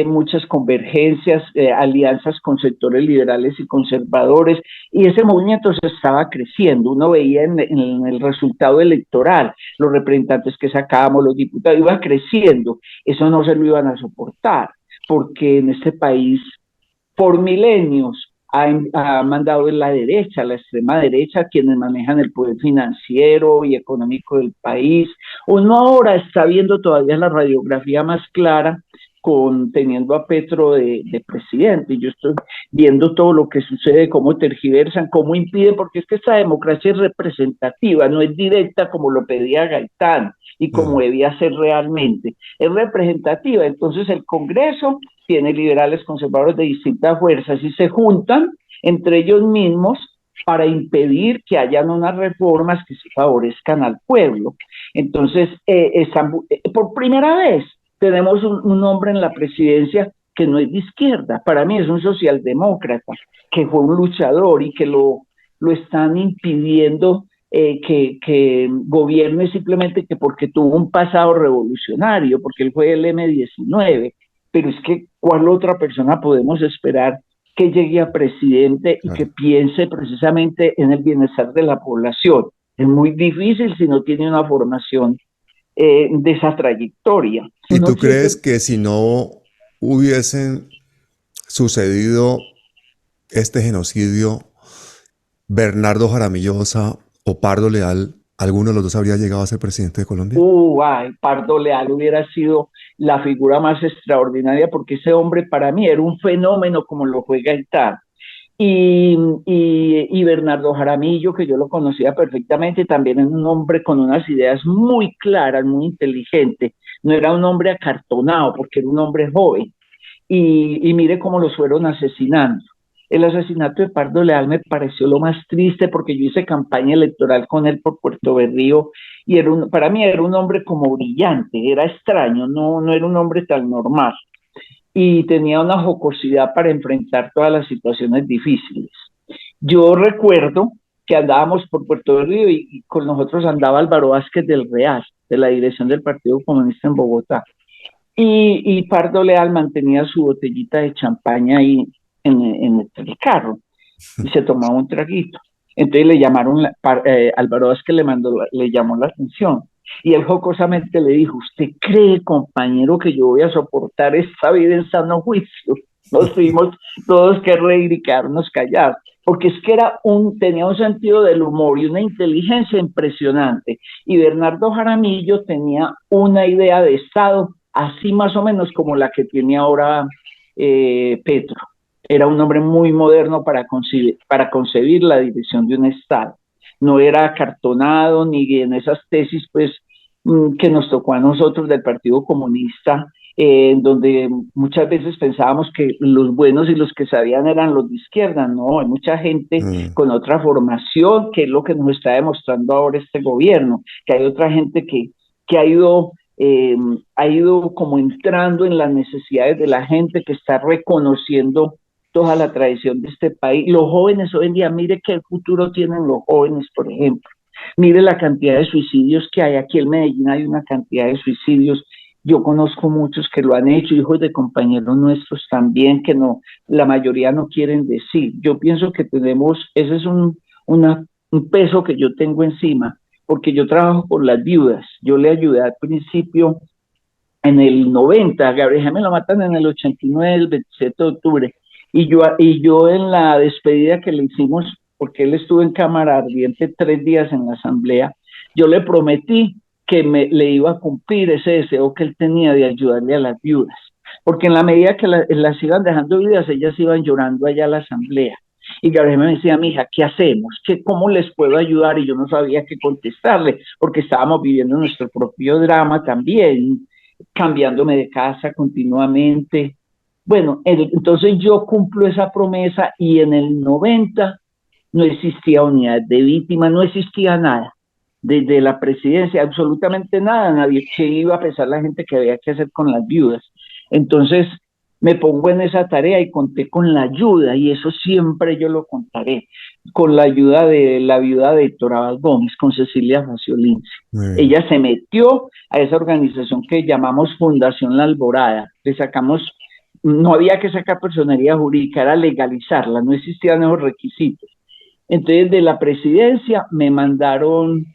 muchas convergencias, alianzas con sectores liberales y conservadores, y ese movimiento se estaba creciendo. Uno veía en el resultado electoral, los representantes que sacábamos, los diputados, iba creciendo. Eso no se lo iban a soportar, porque en este país, por milenios, ha mandado en la derecha, la extrema derecha, quienes manejan el poder financiero y económico del país. Uno ahora está viendo todavía la radiografía más clara teniendo a Petro de presidente. Yo estoy viendo todo lo que sucede, cómo tergiversan, cómo impiden, porque es que esta democracia es representativa, no es directa como lo pedía Gaitán y como Mm. debía ser realmente. Es representativa. Entonces el Congreso tiene liberales conservadores de distintas fuerzas y se juntan entre ellos mismos para impedir que hayan unas reformas que se favorezcan al pueblo. Entonces, por primera vez tenemos un hombre en la presidencia que no es de izquierda. Para mí es un socialdemócrata, que fue un luchador y que lo están impidiendo que gobierne simplemente que porque tuvo un pasado revolucionario, porque él fue el M-19. Pero es que, ¿cuál otra persona podemos esperar que llegue a presidente y que Claro. piense precisamente en el bienestar de la población? Es muy difícil si no tiene una formación de esa trayectoria. ¿Y Uno tú crees siempre, que si no hubiesen sucedido este genocidio, Bernardo Jaramillo Osa o Pardo Leal, alguno de los dos habría llegado a ser presidente de Colombia? Pardo Leal hubiera sido la figura más extraordinaria, porque ese hombre para mí era un fenómeno como lo fue Gaitán. Y Bernardo Jaramillo, que yo lo conocía perfectamente, también es un hombre con unas ideas muy claras, muy inteligente. No era un hombre acartonado, porque era un hombre joven. Y mire cómo los fueron asesinando. El asesinato de Pardo Leal me pareció lo más triste, porque yo hice campaña electoral con él por Puerto Berrío y para mí era un hombre como brillante, era extraño, no era un hombre tan normal, y tenía una jocosidad para enfrentar todas las situaciones difíciles. Yo recuerdo que andábamos por Puerto Berrío y con nosotros andaba Álvaro Vázquez del Real, de la dirección del Partido Comunista en Bogotá. y Pardo Leal mantenía su botellita de champaña ahí en el carro y se tomaba un traguito. Entonces le llamaron, Álvaro Vázquez le llamó la atención y él jocosamente le dijo: ¿usted cree, compañero, que yo voy a soportar esta vida en sano juicio? Nos fuimos todos que reír y quedarnos callados, porque es que tenía un sentido del humor y una inteligencia impresionante. Y Bernardo Jaramillo tenía una idea de Estado, así más o menos como la que tiene ahora Petro. Era un hombre muy moderno para concebir la dirección de un Estado. No era acartonado ni en esas tesis pues que nos tocó a nosotros del Partido Comunista, donde muchas veces pensábamos que los buenos y los que sabían eran los de izquierda. No, hay mucha gente con otra formación, que es lo que nos está demostrando ahora este gobierno, que hay otra gente que ha ido como entrando en las necesidades de la gente, que está reconociendo toda la tradición de este país. Los jóvenes hoy en día, mire qué futuro tienen los jóvenes, por ejemplo. Mire la cantidad de suicidios que hay aquí en Medellín, hay una cantidad de suicidios. Yo conozco muchos que lo han hecho, hijos de compañeros nuestros también, que no, la mayoría no quieren decir. Yo pienso que ese es un peso que yo tengo encima, porque yo trabajo por las viudas. Yo le ayudé al principio en el 90, Gabriel Jaime lo matan en el 89, el 27 de octubre, y yo en la despedida que le hicimos, porque él estuvo en cámara ardiente 3 días en la asamblea, yo le prometí que le iba a cumplir ese deseo que él tenía de ayudarle a las viudas, porque en la medida que las iban dejando viudas, ellas iban llorando allá a la asamblea. Y Gabriel me decía: mija, ¿qué hacemos? ¿Cómo les puedo ayudar? Y yo no sabía qué contestarle, porque estábamos viviendo nuestro propio drama también, cambiándome de casa continuamente. Bueno, entonces yo cumplo esa promesa, y en el 90 no existía unidad de víctimas, no existía nada. Desde la presidencia, absolutamente nada, nadie se iba a pensar la gente que había que hacer con las viudas. Entonces me pongo en esa tarea y conté con la ayuda, y eso siempre yo lo contaré, con la ayuda de la viuda de Héctor Abad Gómez, con Cecilia Faciolince. Ella se metió a esa organización que llamamos Fundación La Alborada. Le sacamos, no había que sacar personería jurídica, era legalizarla, no existían esos requisitos. Entonces de la presidencia me mandaron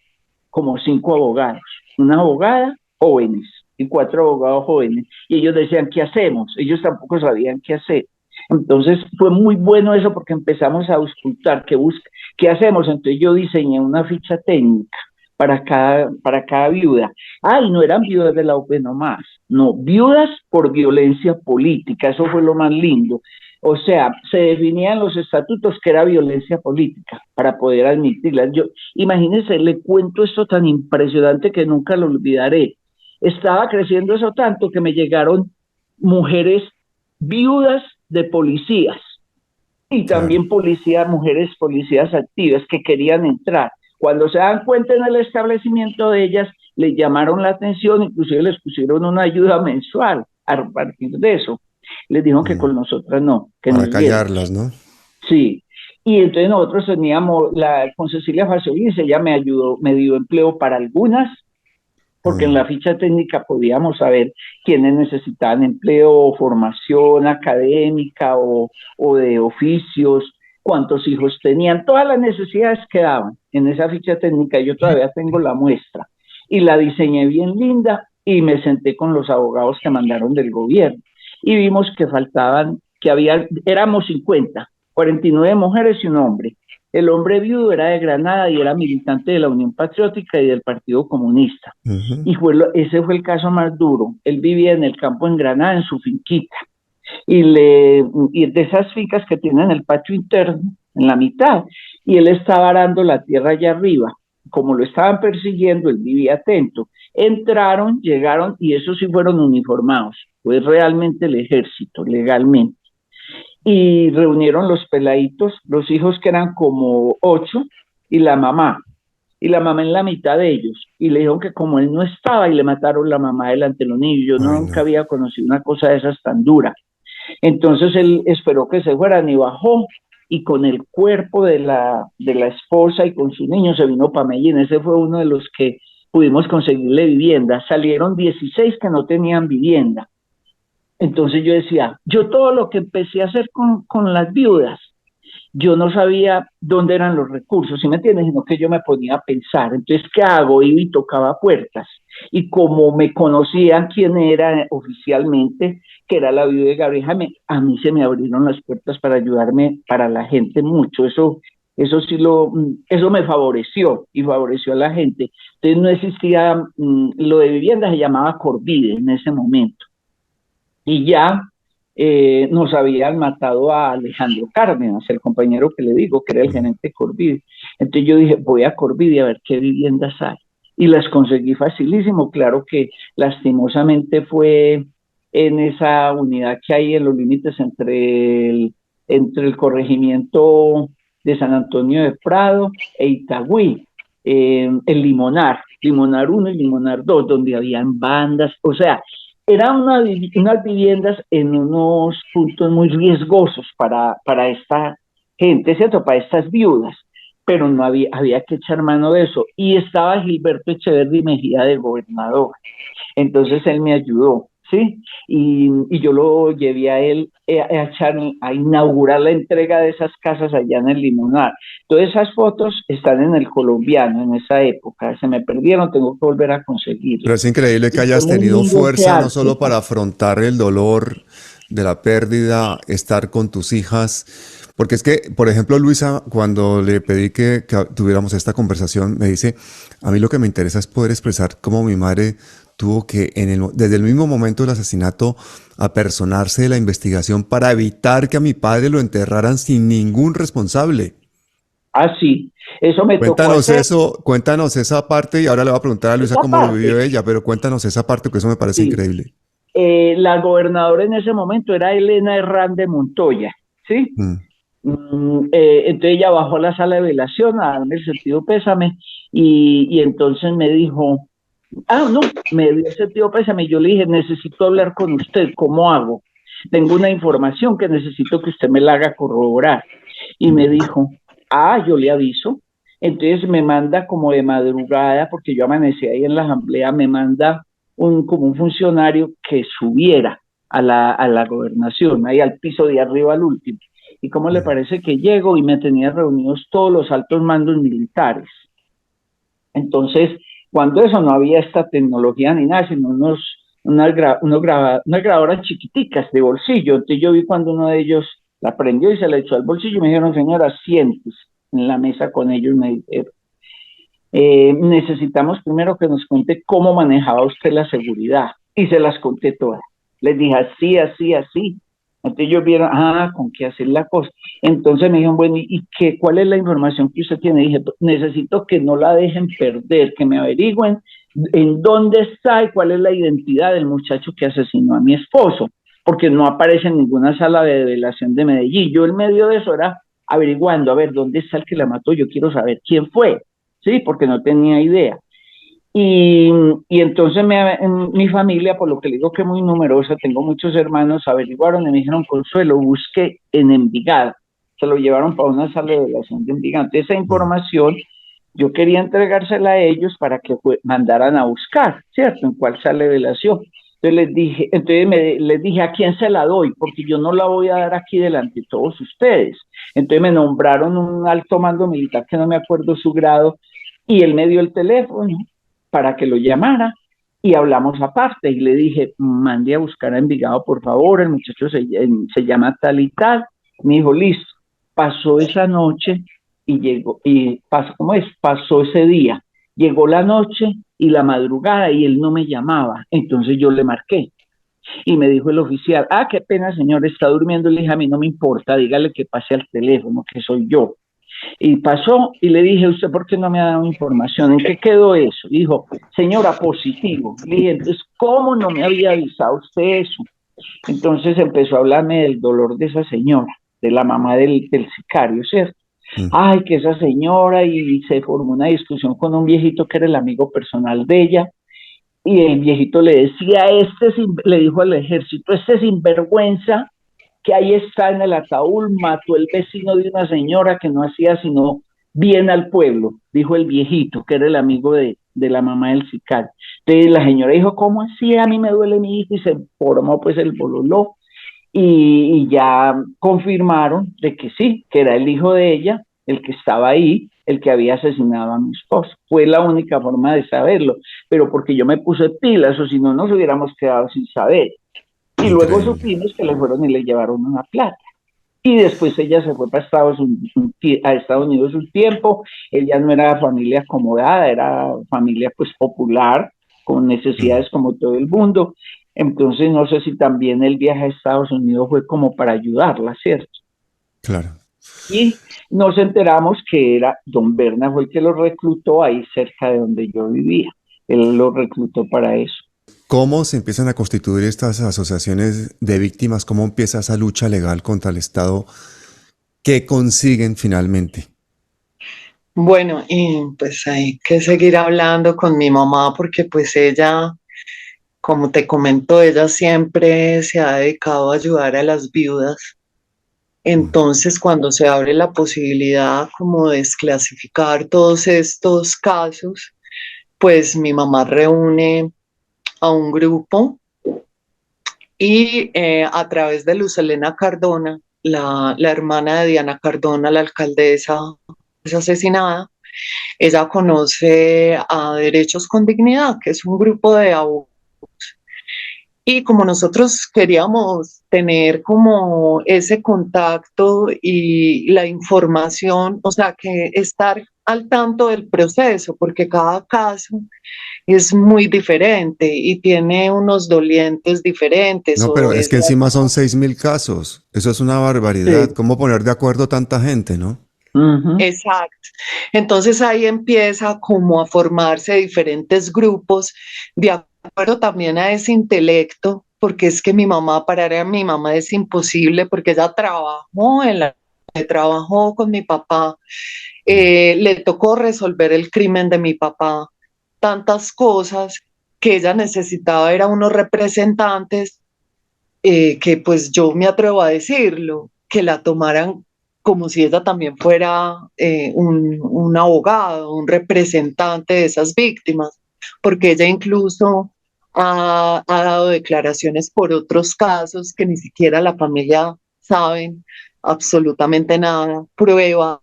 como 5 abogados, una abogada, jóvenes, y 4 abogados jóvenes, y ellos decían: ¿qué hacemos? Ellos tampoco sabían qué hacer. Entonces fue muy bueno eso, porque empezamos a auscultar qué hacemos. Entonces yo diseñé una ficha técnica para cada viuda. Y no eran viudas de la UP nomás, no, viudas por violencia política. Eso fue lo más lindo. O sea, se definían los estatutos que era violencia política para poder admitirla. Imagínense, le cuento esto tan impresionante que nunca lo olvidaré. Estaba creciendo eso tanto que me llegaron mujeres viudas de policías, y también mujeres policías activas que querían entrar. Cuando se dan cuenta en el establecimiento de ellas, les llamaron la atención, inclusive les pusieron una ayuda mensual a partir de eso. Les dijeron que con nosotras no. Que para callarlas, ¿no? Sí. Y entonces nosotros teníamos, con Cecilia Faciolince, ella me dio empleo para algunas, porque en la ficha técnica podíamos saber quiénes necesitaban empleo, o formación académica o de oficios, cuántos hijos tenían, todas las necesidades quedaban en esa ficha técnica. Yo todavía tengo la muestra y la diseñé bien linda, y me senté con los abogados que mandaron del gobierno y vimos que éramos 50, 49 mujeres y un hombre. El hombre viudo era de Granada y era militante de la Unión Patriótica y del Partido Comunista. Y ese fue el caso más duro. Él vivía en el campo en Granada, en su finquita. Y de esas fincas que tienen el patio interno, en la mitad. Y él estaba arando la tierra allá arriba. Como lo estaban persiguiendo, él vivía atento. Entraron, llegaron, y esos sí fueron uniformados. Fue realmente el ejército, legalmente. Y reunieron los peladitos, los hijos, que eran como 8, y la mamá en la mitad de ellos, y le dijeron que como él no estaba, y le mataron la mamá delante de los niños. Yo nunca había conocido una cosa de esas tan dura. Entonces él esperó que se fueran y bajó, y con el cuerpo de la esposa y con sus niños se vino para Medellín. Ese fue uno de los que pudimos conseguirle vivienda. Salieron 16 que no tenían vivienda, Entonces yo decía, yo todo lo que empecé a hacer con las viudas, yo no sabía dónde eran los recursos, ¿sí me entiendes? Sino que yo me ponía a pensar, entonces, ¿qué hago? Iba y tocaba puertas. Y como me conocían quién era oficialmente, que era la viuda de Gabriel Jaime, a mí se me abrieron las puertas para ayudarme, para la gente mucho. Eso sí eso me favoreció y favoreció a la gente. Entonces no existía, lo de vivienda se llamaba Corvide en ese momento. Y ya nos habían matado a Alejandro Cárdenas, el compañero que le digo, que era el gerente de Corvide. Entonces yo dije, voy a Corvide a ver qué viviendas hay. Y las conseguí facilísimo. Claro que lastimosamente fue en esa unidad que hay en los límites entre el corregimiento de San Antonio de Prado e Itagüí, el Limonar 1 y Limonar 2, donde habían bandas, o sea, eran unas viviendas en unos puntos muy riesgosos para esta gente, ¿cierto? Para estas viudas, pero no había que echar mano de eso. Y estaba Gilberto Echeverri Mejía de gobernador. Entonces él me ayudó, ¿sí? Y yo lo llevé a él a inaugurar la entrega de esas casas allá en el Limonar. Todas esas fotos están en el Colombiano en esa época, se me perdieron, tengo que volver a conseguirlas. Pero es increíble que hayas tenido fuerza no solo para afrontar el dolor de la pérdida, estar con tus hijas, porque es que, por ejemplo, Luisa, cuando le pedí que tuviéramos esta conversación, me dice, a mí lo que me interesa es poder expresar cómo mi madre tuvo que, desde el mismo momento del asesinato, apersonarse de la investigación para evitar que a mi padre lo enterraran sin ningún responsable. Ah, sí, eso me tocó hacer. Cuéntanos esa parte, y ahora le voy a preguntar a Luisa cómo lo vivió ella, pero cuéntanos esa parte, que eso me parece increíble. La gobernadora en ese momento era Elena Herrán de Montoya, ¿sí? Entonces ella bajó a la sala de velación a darme el sentido pésame y entonces me dijo, no, me dio el sentido pésame y yo le dije, necesito hablar con usted, ¿cómo hago? Tengo una información que necesito que usted me la haga corroborar. Y me dijo, yo le aviso. Entonces me manda como de madrugada, porque yo amanecí ahí en la asamblea, me manda como un funcionario que subiera a la gobernación, ahí al piso de arriba al último. ¿Y cómo le parece que llego? Y me tenía reunidos todos los altos mandos militares. Entonces, cuando eso no había esta tecnología ni nada, sino unas grabadoras chiquiticas de bolsillo. Entonces yo vi cuando uno de ellos la prendió y se la echó al bolsillo y me dijeron, señora, siéntese en la mesa con ellos. Me dijeron, necesitamos primero que nos cuente cómo manejaba usted la seguridad. Y se las conté todas. Les dije así, así, así. Entonces ellos vieron, con qué hacer la cosa. Entonces me dijeron, bueno, ¿y cuál es la información que usted tiene? Dije, necesito que no la dejen perder, que me averigüen en dónde está y cuál es la identidad del muchacho que asesinó a mi esposo, porque no aparece en ninguna sala de velación de Medellín. Yo en medio de eso era averiguando, a ver, ¿dónde está el que la mató? Yo quiero saber quién fue, ¿sí? Porque no tenía idea. Y entonces mi familia, por lo que le digo que es muy numerosa, tengo muchos hermanos, averiguaron y me dijeron, Consuelo, busque en Envigado. Se lo llevaron para una sala de velación de Envigado. Entonces esa información yo quería entregársela a ellos para que mandaran a buscar, ¿cierto? En cuál sala de velación. Entonces les dije, ¿a quién se la doy? Porque yo no la voy a dar aquí delante de todos ustedes. Entonces me nombraron un alto mando militar que no me acuerdo su grado y él me dio el teléfono para que lo llamara y hablamos aparte y le dije, mande a buscar a Envigado por favor, el muchacho se llama tal y tal. Me dijo, listo. Pasó esa noche y llegó, pasó ese día, llegó la noche y la madrugada y él no me llamaba, entonces yo le marqué y me dijo el oficial, qué pena señor, está durmiendo. Le dije, a mí no me importa, dígale que pase al teléfono, que soy yo. Y pasó y le dije, ¿usted por qué no me ha dado información? ¿En qué quedó eso? Y dijo, señora, positivo. Le dije, entonces, ¿cómo no me había avisado usted eso? Entonces empezó a hablarme del dolor de esa señora, de la mamá del sicario, ¿cierto? Que esa señora, y se formó una discusión con un viejito que era el amigo personal de ella, y el viejito le decía, le dijo al ejército, este sinvergüenza que ahí está en el ataúd, mató el vecino de una señora que no hacía sino bien al pueblo, dijo el viejito, que era el amigo de la mamá del sicario. Entonces la señora dijo, ¿cómo así? A mí me duele mi hijo, y se formó pues el bololó, y ya confirmaron de que sí, que era el hijo de ella, el que estaba ahí, el que había asesinado a mi esposa. Fue la única forma de saberlo, pero porque yo me puse pilas, o si no nos hubiéramos quedado sin saber. Y luego Increíble. supimos que le fueron y le llevaron una plata. Y después ella se fue para Estados Unidos un tiempo. Ella no era familia acomodada, era familia pues popular, con Mm, necesidades como todo el mundo. Entonces no sé si también el viaje a Estados Unidos fue como para ayudarla, ¿cierto? claro. Y nos enteramos que era don Berna, fue el que lo reclutó ahí cerca de donde yo vivía. Él lo reclutó para eso. ¿Cómo se empiezan a constituir estas asociaciones de víctimas? ¿Cómo empieza esa lucha legal contra el Estado? ¿Qué consiguen finalmente? Bueno, y pues hay que seguir hablando con mi mamá porque pues ella, como te comento, ella siempre se ha dedicado a ayudar a las viudas. Mm, Entonces, cuando se abre la posibilidad como de desclasificar todos estos casos, pues mi mamá reúne a un grupo y a través de Luz Helena Cardona, la hermana de Diana Cardona, la alcaldesa es asesinada, ella conoce a Derechos con Dignidad, que es un grupo de abogados. Y como nosotros queríamos tener como ese contacto y la información, o sea, que estar al tanto del proceso, porque cada caso es muy diferente y tiene unos dolientes diferentes no, o pero es es que encima son 6.000 casos. Eso es una barbaridad. Sí. ¿Cómo poner de acuerdo tanta gente, no? Ujú. exacto. Entonces ahí empieza como a formarse diferentes grupos de acuerdo también a ese intelecto, porque es que mi mamá, parar a mi mamá es imposible porque ella trabajó trabajó con mi papá, Mm. le tocó resolver el crimen de mi papá, tantas cosas que ella necesitaba, era unos representantes que pues yo me atrevo a decirlo, que la tomaran como si ella también fuera un abogado, un representante de esas víctimas, porque ella incluso ha dado declaraciones por otros casos que ni siquiera la familia saben absolutamente nada, prueba.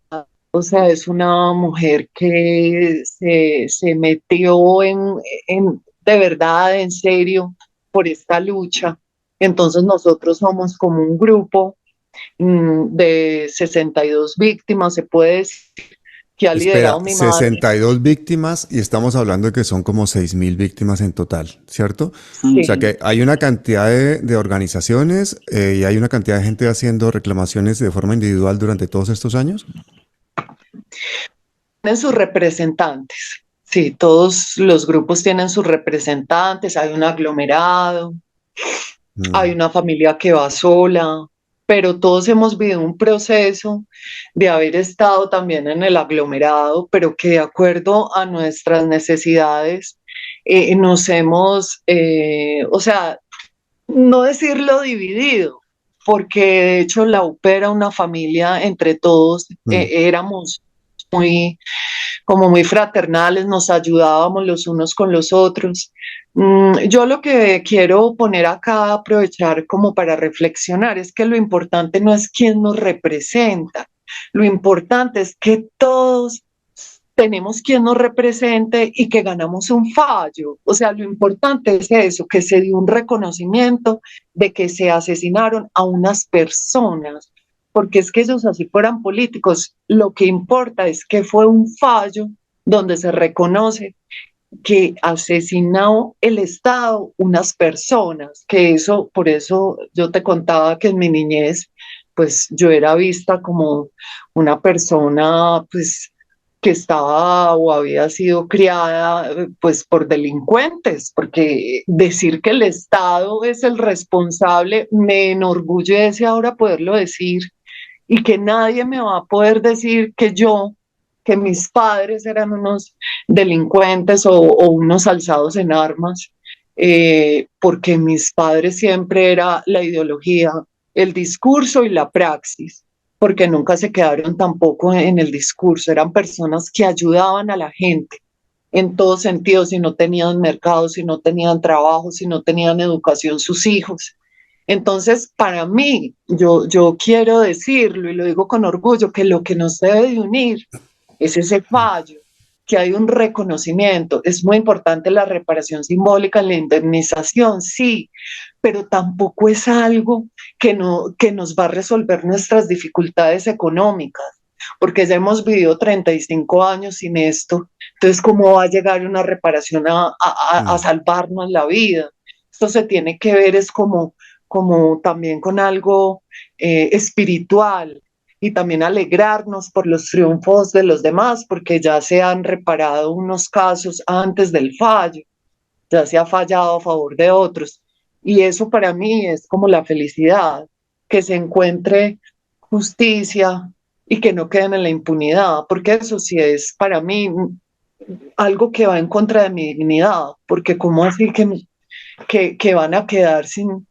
O sea, es una mujer que se metió de verdad, en serio, por esta lucha. Entonces nosotros somos como un grupo de 62 víctimas, se puede decir, que ha Espera, liderado mi madre. 62 víctimas y estamos hablando de que son como 6.000 víctimas en total, ¿cierto? O sea Sí. que hay una cantidad de organizaciones y hay una cantidad de gente haciendo reclamaciones de forma individual durante todos estos años. Tienen sus representantes. Sí, todos los grupos tienen sus representantes, hay un aglomerado, hay Mm. una familia que va sola, pero todos hemos vivido un proceso de haber estado también en el aglomerado, pero que de acuerdo a nuestras necesidades nos hemos, o sea, no decirlo dividido, porque de hecho la UP era una familia entre todos, Mm. éramos muy como muy fraternales, nos ayudábamos los unos con los otros. Yo lo que quiero poner acá, aprovechar como para reflexionar, es que lo importante no es quién nos representa, lo importante es que todos tenemos quien nos represente y que ganamos un fallo. O sea, lo importante es eso, que se dio un reconocimiento de que se asesinaron a unas personas, porque es que ellos así fueran políticos, lo que importa es que fue un fallo donde se reconoce que asesinó el Estado unas personas, que eso, por eso yo te contaba que en mi niñez, pues yo era vista como una persona, pues que estaba o había sido criada pues por delincuentes, porque decir que el Estado es el responsable me enorgullece ahora poderlo decir y que nadie me va a poder decir que mis padres eran unos delincuentes o unos alzados en armas, porque mis padres siempre era la ideología, el discurso y la praxis. porque nunca se quedaron tampoco en el discurso, eran personas que ayudaban a la gente en todo sentido, si no tenían mercado, si no tenían trabajo, si no tenían educación sus hijos. Entonces, para mí, yo quiero decirlo y lo digo con orgullo, que lo que nos debe de unir es ese fallo, que hay un reconocimiento. Es muy importante la reparación simbólica, la indemnización, sí, pero tampoco es algo que nos va a resolver nuestras dificultades económicas, porque ya hemos vivido 35 años sin esto. Entonces, ¿cómo va a llegar una reparación a salvarnos la vida? Esto se tiene que ver es como también con algo espiritual, y también alegrarnos por los triunfos de los demás, porque ya se han reparado unos casos antes del fallo, ya se ha fallado a favor de otros. Y eso para mí es como la felicidad, que se encuentre justicia y que no queden en la impunidad, porque eso sí es para mí algo que va en contra de mi dignidad, porque cómo así que van a quedar sin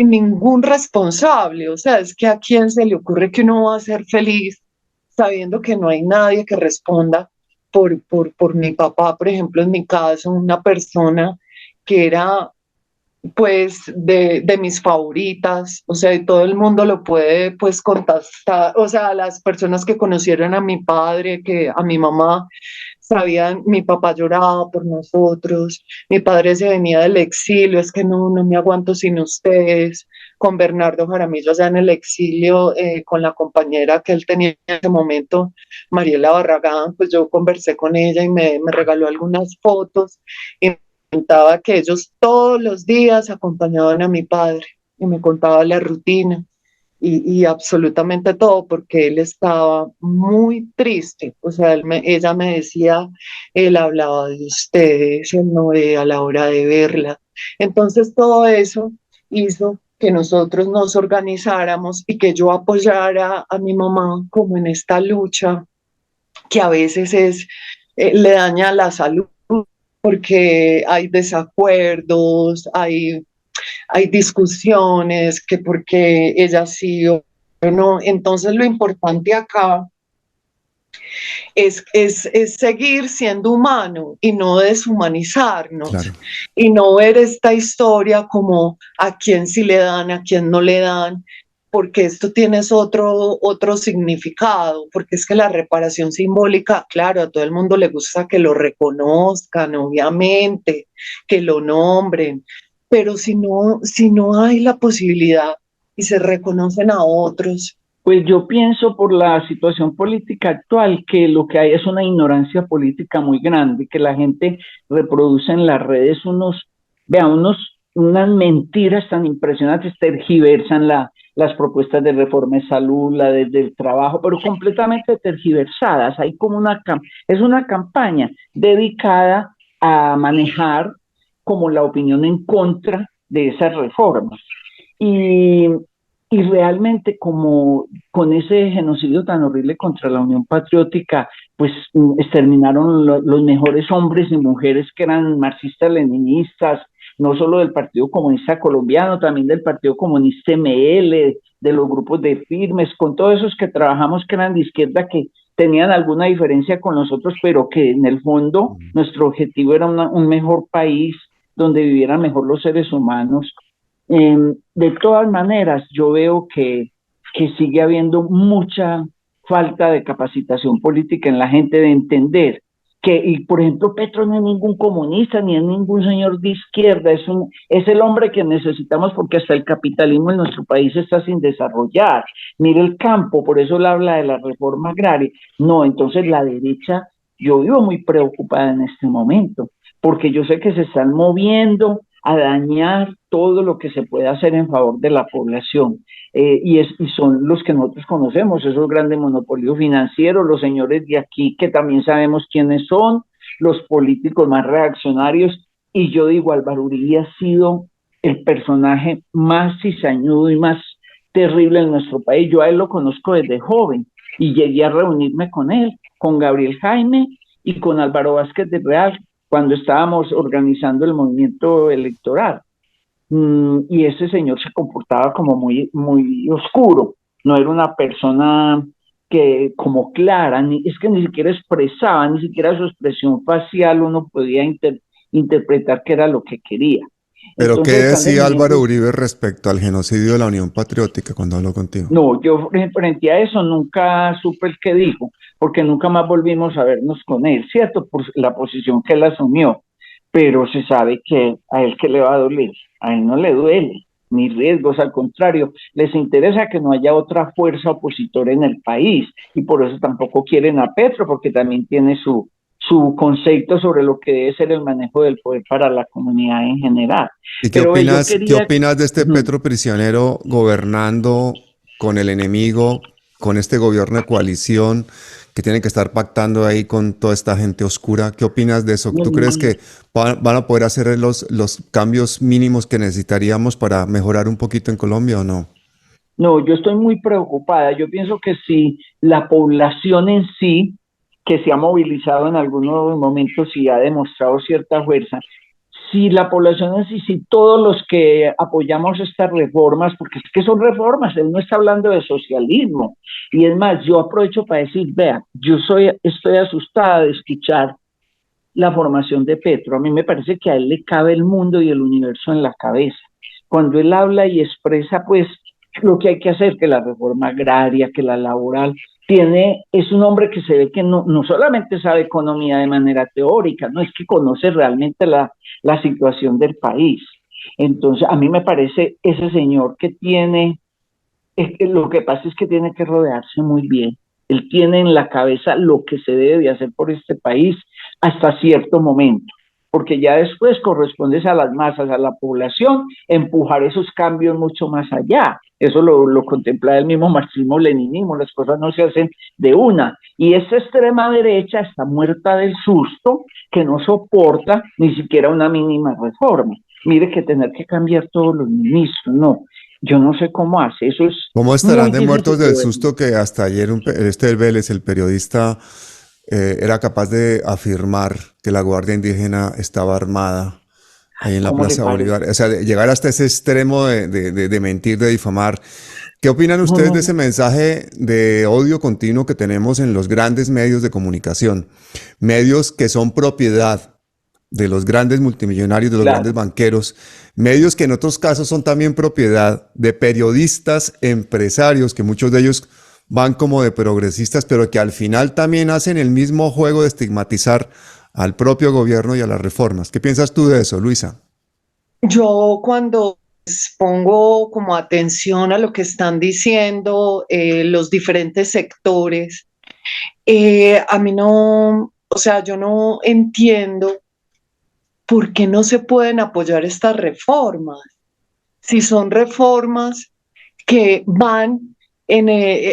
ningún responsable. O sea, es que a quién se le ocurre que uno va a ser feliz sabiendo que no hay nadie que responda por mi papá, por ejemplo, en mi caso, una persona que era pues de mis favoritas, o sea, y todo el mundo lo puede pues contestar, o sea, las personas que conocieron a mi padre, que a mi mamá, sabían, mi papá lloraba por nosotros, mi padre se venía del exilio, es que no me aguanto sin ustedes, con Bernardo Jaramillo allá en el exilio, con la compañera que él tenía en ese momento, Mariela Barragán, pues yo conversé con ella y me regaló algunas fotos, y contaba que ellos todos los días acompañaban a mi padre y me contaba la rutina y absolutamente todo, porque él estaba muy triste. O sea, ella me decía, él hablaba de ustedes, él no veía la hora de verla. Entonces todo eso hizo que nosotros nos organizáramos y que yo apoyara a mi mamá como en esta lucha que a veces le daña la salud, porque hay desacuerdos, hay discusiones, que porque ella sí o no. Entonces lo importante acá es seguir siendo humano y no deshumanizarnos, Claro. y no ver esta historia como a quién sí le dan, a quién no le dan, porque esto tiene otro significado, porque es que la reparación simbólica, claro, a todo el mundo le gusta que lo reconozcan, obviamente, que lo nombren, pero si no hay la posibilidad y se reconocen a otros. Pues yo pienso por la situación política actual que lo que hay es una ignorancia política muy grande, que la gente reproduce en las redes unas mentiras tan impresionantes, tergiversan las propuestas de reforma de salud, del trabajo, pero completamente tergiversadas. Hay como es una campaña dedicada a manejar como la opinión en contra de esas reformas. Y realmente como con ese genocidio tan horrible contra la Unión Patriótica, pues exterminaron los mejores hombres y mujeres que eran marxistas-leninistas, no solo del Partido Comunista Colombiano, también del Partido Comunista ML, de los grupos de firmes, con todos esos que trabajamos que eran de izquierda, que tenían alguna diferencia con nosotros, pero que en el fondo nuestro objetivo era un mejor país donde vivieran mejor los seres humanos. De todas maneras, yo veo que sigue habiendo mucha falta de capacitación política en la gente, de entender y por ejemplo, Petro no es ningún comunista, ni es ningún señor de izquierda, es el hombre que necesitamos, porque hasta el capitalismo en nuestro país está sin desarrollar. Mire el campo, por eso él habla de la reforma agraria. No, entonces la derecha, yo vivo muy preocupada en este momento, porque yo sé que se están moviendo a dañar todo lo que se puede hacer en favor de la población, y son los que nosotros conocemos, esos grandes monopolios financieros, los señores de aquí que también sabemos quiénes son, los políticos más reaccionarios. Y yo digo, Álvaro Uribe ha sido el personaje más cizañudo y más terrible en nuestro país. Yo a él lo conozco desde joven y llegué a reunirme con él, con Gabriel Jaime y con Álvaro Vázquez de Real, cuando estábamos organizando el movimiento electoral. Y ese señor se comportaba como muy, muy oscuro. no era una persona que como clara, es que ni siquiera expresaba, ni siquiera su expresión facial uno podía interpretar qué era lo que quería. Pero ¿qué Entonces están decía Álvaro definiendo. Uribe respecto al genocidio de la Unión Patriótica cuando habló contigo? No, yo frente a eso nunca supe el que dijo, porque nunca más volvimos a vernos con él, ¿cierto? Por la posición que él asumió, pero se sabe que a él que le va a doler, a él no le duele, ni riesgos, al contrario, les interesa que no haya otra fuerza opositora en el país, y por eso tampoco quieren a Petro, porque también tiene su concepto sobre lo que debe ser el manejo del poder para la comunidad en general. ¿Y qué Pero yo opinas, qué quería. opinas de este Petro prisionero gobernando con el enemigo, con este gobierno de coalición que tiene que estar pactando ahí con toda esta gente oscura? ¿Qué opinas de eso? ¿Tú crees que van a poder hacer los cambios mínimos que necesitaríamos para mejorar un poquito en Colombia o no? No, yo estoy muy preocupada. Yo pienso que si la población en sí, que se ha movilizado en algunos momentos y ha demostrado cierta fuerza, si la población en sí, si todos los que apoyamos estas reformas, porque es que son reformas, él no está hablando de socialismo, y es más, yo aprovecho para decir, vea, estoy asustada de escuchar la formación de Petro. A mí me parece que a él le cabe el mundo y el universo en la cabeza. Cuando él habla y expresa, pues, lo que hay que hacer, que la reforma agraria, que la laboral, es un hombre que se ve que no solamente sabe economía de manera teórica, no es que conoce realmente la situación del país. Entonces, a mí me parece ese señor lo que pasa es que tiene que rodearse muy bien. Él tiene en la cabeza lo que se debe de hacer por este país hasta cierto momento, porque ya después corresponde a las masas, a la población, empujar esos cambios mucho más allá. Eso lo contempla el mismo marxismo-leninismo, las cosas no se hacen de una. Y esta extrema derecha está muerta del susto, que no soporta ni siquiera una mínima reforma. Mire que tener que cambiar todos los ministros, no. Yo no sé cómo hace, eso es ¿Cómo estarán muy de difícil muertos de del ver. susto que hasta ayer este Vélez, el periodista, era capaz de afirmar que la Guardia Indígena estaba armada ahí en la ¿Cómo le Plaza parece? Bolívar? O sea, de llegar hasta ese extremo de mentir, de difamar. ¿Qué opinan No, ustedes no, de ese no. mensaje de odio continuo que tenemos en los grandes medios de comunicación? Medios que son propiedad de los grandes multimillonarios, de los grandes Claro. banqueros, medios que en otros casos son también propiedad de periodistas, empresarios, que muchos de ellos van como de progresistas, pero que al final también hacen el mismo juego de estigmatizar al propio gobierno y a las reformas. ¿Qué piensas tú de eso, Luisa? Yo cuando pongo como atención a lo que están diciendo los diferentes sectores, a mí no, o sea, yo no entiendo por qué no se pueden apoyar estas reformas. Si son reformas que van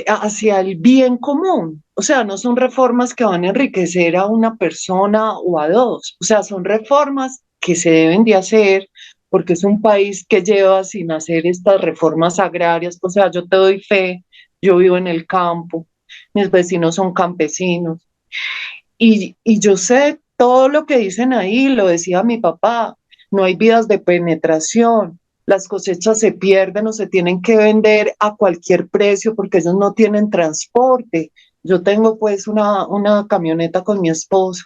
hacia el bien común. O sea, no son reformas que van a enriquecer a una persona o a dos. O sea, son reformas que se deben de hacer porque es un país que lleva sin hacer estas reformas agrarias. O sea, yo te doy fe, yo vivo en el campo, mis vecinos son campesinos y yo sé todo lo que dicen ahí, lo decía mi papá, no hay vías de penetración, las cosechas se pierden o se tienen que vender a cualquier precio porque ellos no tienen transporte. Yo tengo pues una camioneta con mi esposo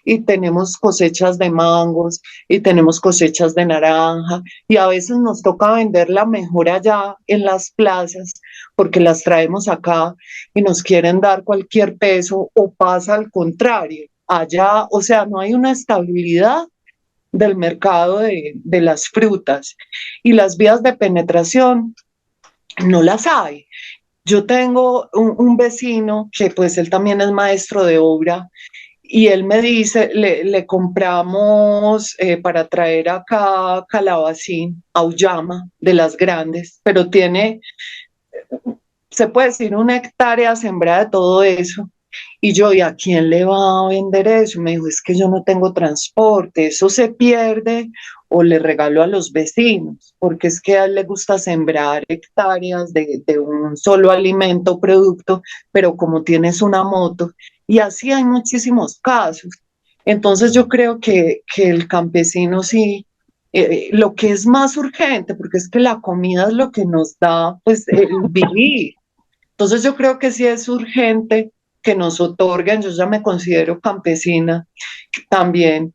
y tenemos cosechas de mangos y tenemos cosechas de naranja y a veces nos toca venderla mejor allá en las plazas porque las traemos acá y nos quieren dar cualquier peso o pasa al contrario. Allá, o sea, no hay una estabilidad del mercado de las frutas y las vías de penetración no las hay. Yo tengo un vecino que pues él también es maestro de obra y él me dice, le compramos para traer acá calabacín, auyama de las grandes, pero tiene, se puede decir, 1 hectárea sembrada de todo eso. Y yo, ¿y a quién le va a vender eso? Me dijo, es que yo no tengo transporte, eso se pierde o le regalo a los vecinos, porque es que a él le gusta sembrar hectáreas de un solo alimento o producto, pero como tienes una moto, y así hay muchísimos casos. Entonces yo creo que el campesino sí, lo que es más urgente, porque es que la comida es lo que nos da pues el vivir. Entonces yo creo que sí es urgente que nos otorguen, yo ya me considero campesina también,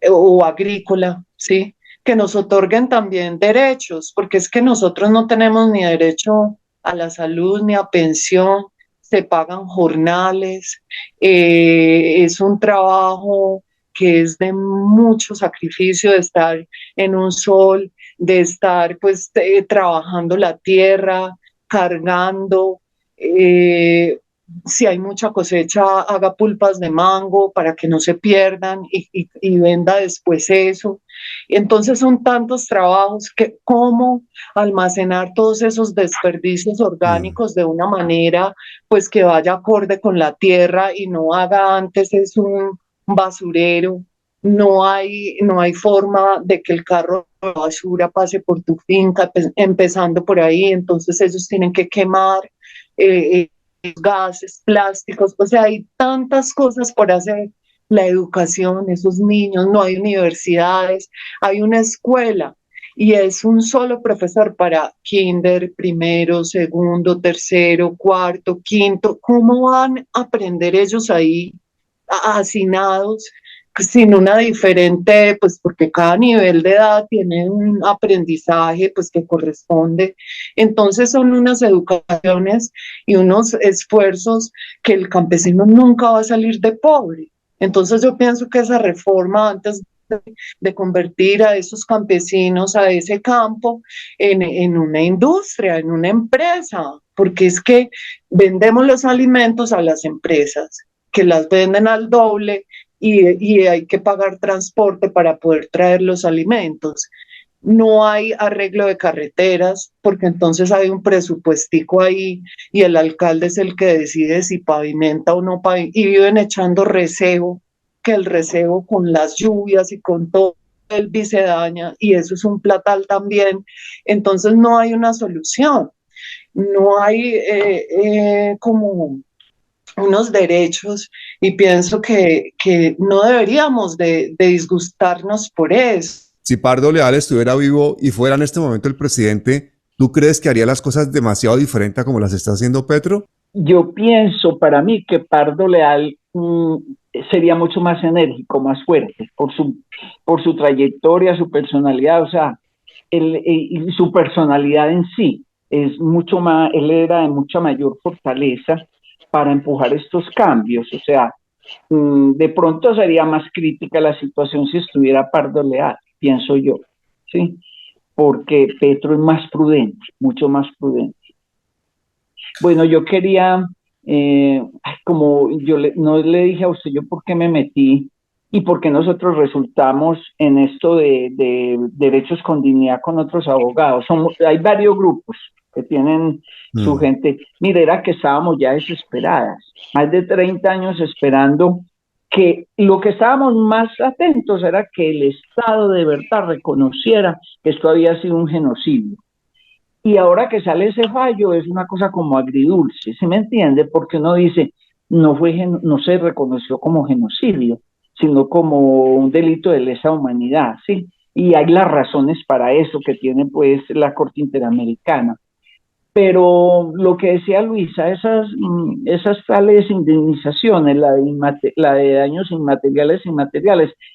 o agrícola, ¿sí? Que nos otorguen también derechos, porque es que nosotros no tenemos ni derecho a la salud ni a pensión, se pagan jornales, es un trabajo que es de mucho sacrificio, de estar en un sol, de estar pues trabajando la tierra, cargando, si hay mucha cosecha, haga pulpas de mango para que no se pierdan y venda después eso. Entonces son tantos trabajos que cómo almacenar todos esos desperdicios Mm. orgánicos de una manera pues que vaya acorde con la tierra y no haga antes es un basurero. No hay forma de que el carro de basura pase por tu finca, empezando por ahí, entonces ellos tienen que quemar eh, gases, plásticos, o sea, hay tantas cosas por hacer. La educación, esos niños, no hay universidades, hay una escuela y es un solo profesor para kinder, primero, segundo, tercero, cuarto, quinto. ¿Cómo van a aprender ellos ahí hacinados sin una diferente, pues porque cada nivel de edad tiene un aprendizaje pues que corresponde? Entonces son unas educaciones y unos esfuerzos que el campesino nunca va a salir de pobre. Entonces yo pienso que esa reforma antes de convertir a esos campesinos, a ese campo, en una industria, en una empresa, porque es que vendemos los alimentos a las empresas, que las venden al doble y hay que pagar transporte para poder traer los alimentos. No hay arreglo de carreteras, porque entonces hay un presupuestico ahí y el alcalde es el que decide si pavimenta o no pavimenta, y viven echando recebo, que el recebo con las lluvias y con todo el se daña, y eso es un platal también. Entonces no hay una solución, no hay como unos derechos, y pienso que no deberíamos de disgustarnos por eso. Si Pardo Leal estuviera vivo y fuera en este momento el presidente, ¿tú crees que haría las cosas demasiado diferente a como las está haciendo Petro? Yo pienso para mí que Pardo Leal sería mucho más enérgico, más fuerte, por su trayectoria, su personalidad, o sea, y su personalidad en sí es mucho más, él era de mucha mayor fortaleza para empujar estos cambios, o sea, de pronto sería más crítica la situación si estuviera Pardo Leal, pienso yo, ¿sí? Porque Petro es más prudente, mucho más prudente. Bueno, yo quería, como no le dije a usted yo por qué me metí y por qué nosotros resultamos en esto de derechos con dignidad con otros abogados. Hay varios grupos que tienen su gente. Mire, era que estábamos ya desesperadas, más de 30 años esperando que lo que estábamos más atentos era que el Estado de verdad reconociera que esto había sido un genocidio. Y ahora que sale ese fallo es una cosa como agridulce, ¿sí me entiende? Porque uno dice, no se reconoció como genocidio, sino como un delito de lesa humanidad, ¿sí? Y hay las razones para eso que tiene pues la Corte Interamericana. Pero lo que decía Luisa, esas tales indemnizaciones, la de daños inmateriales,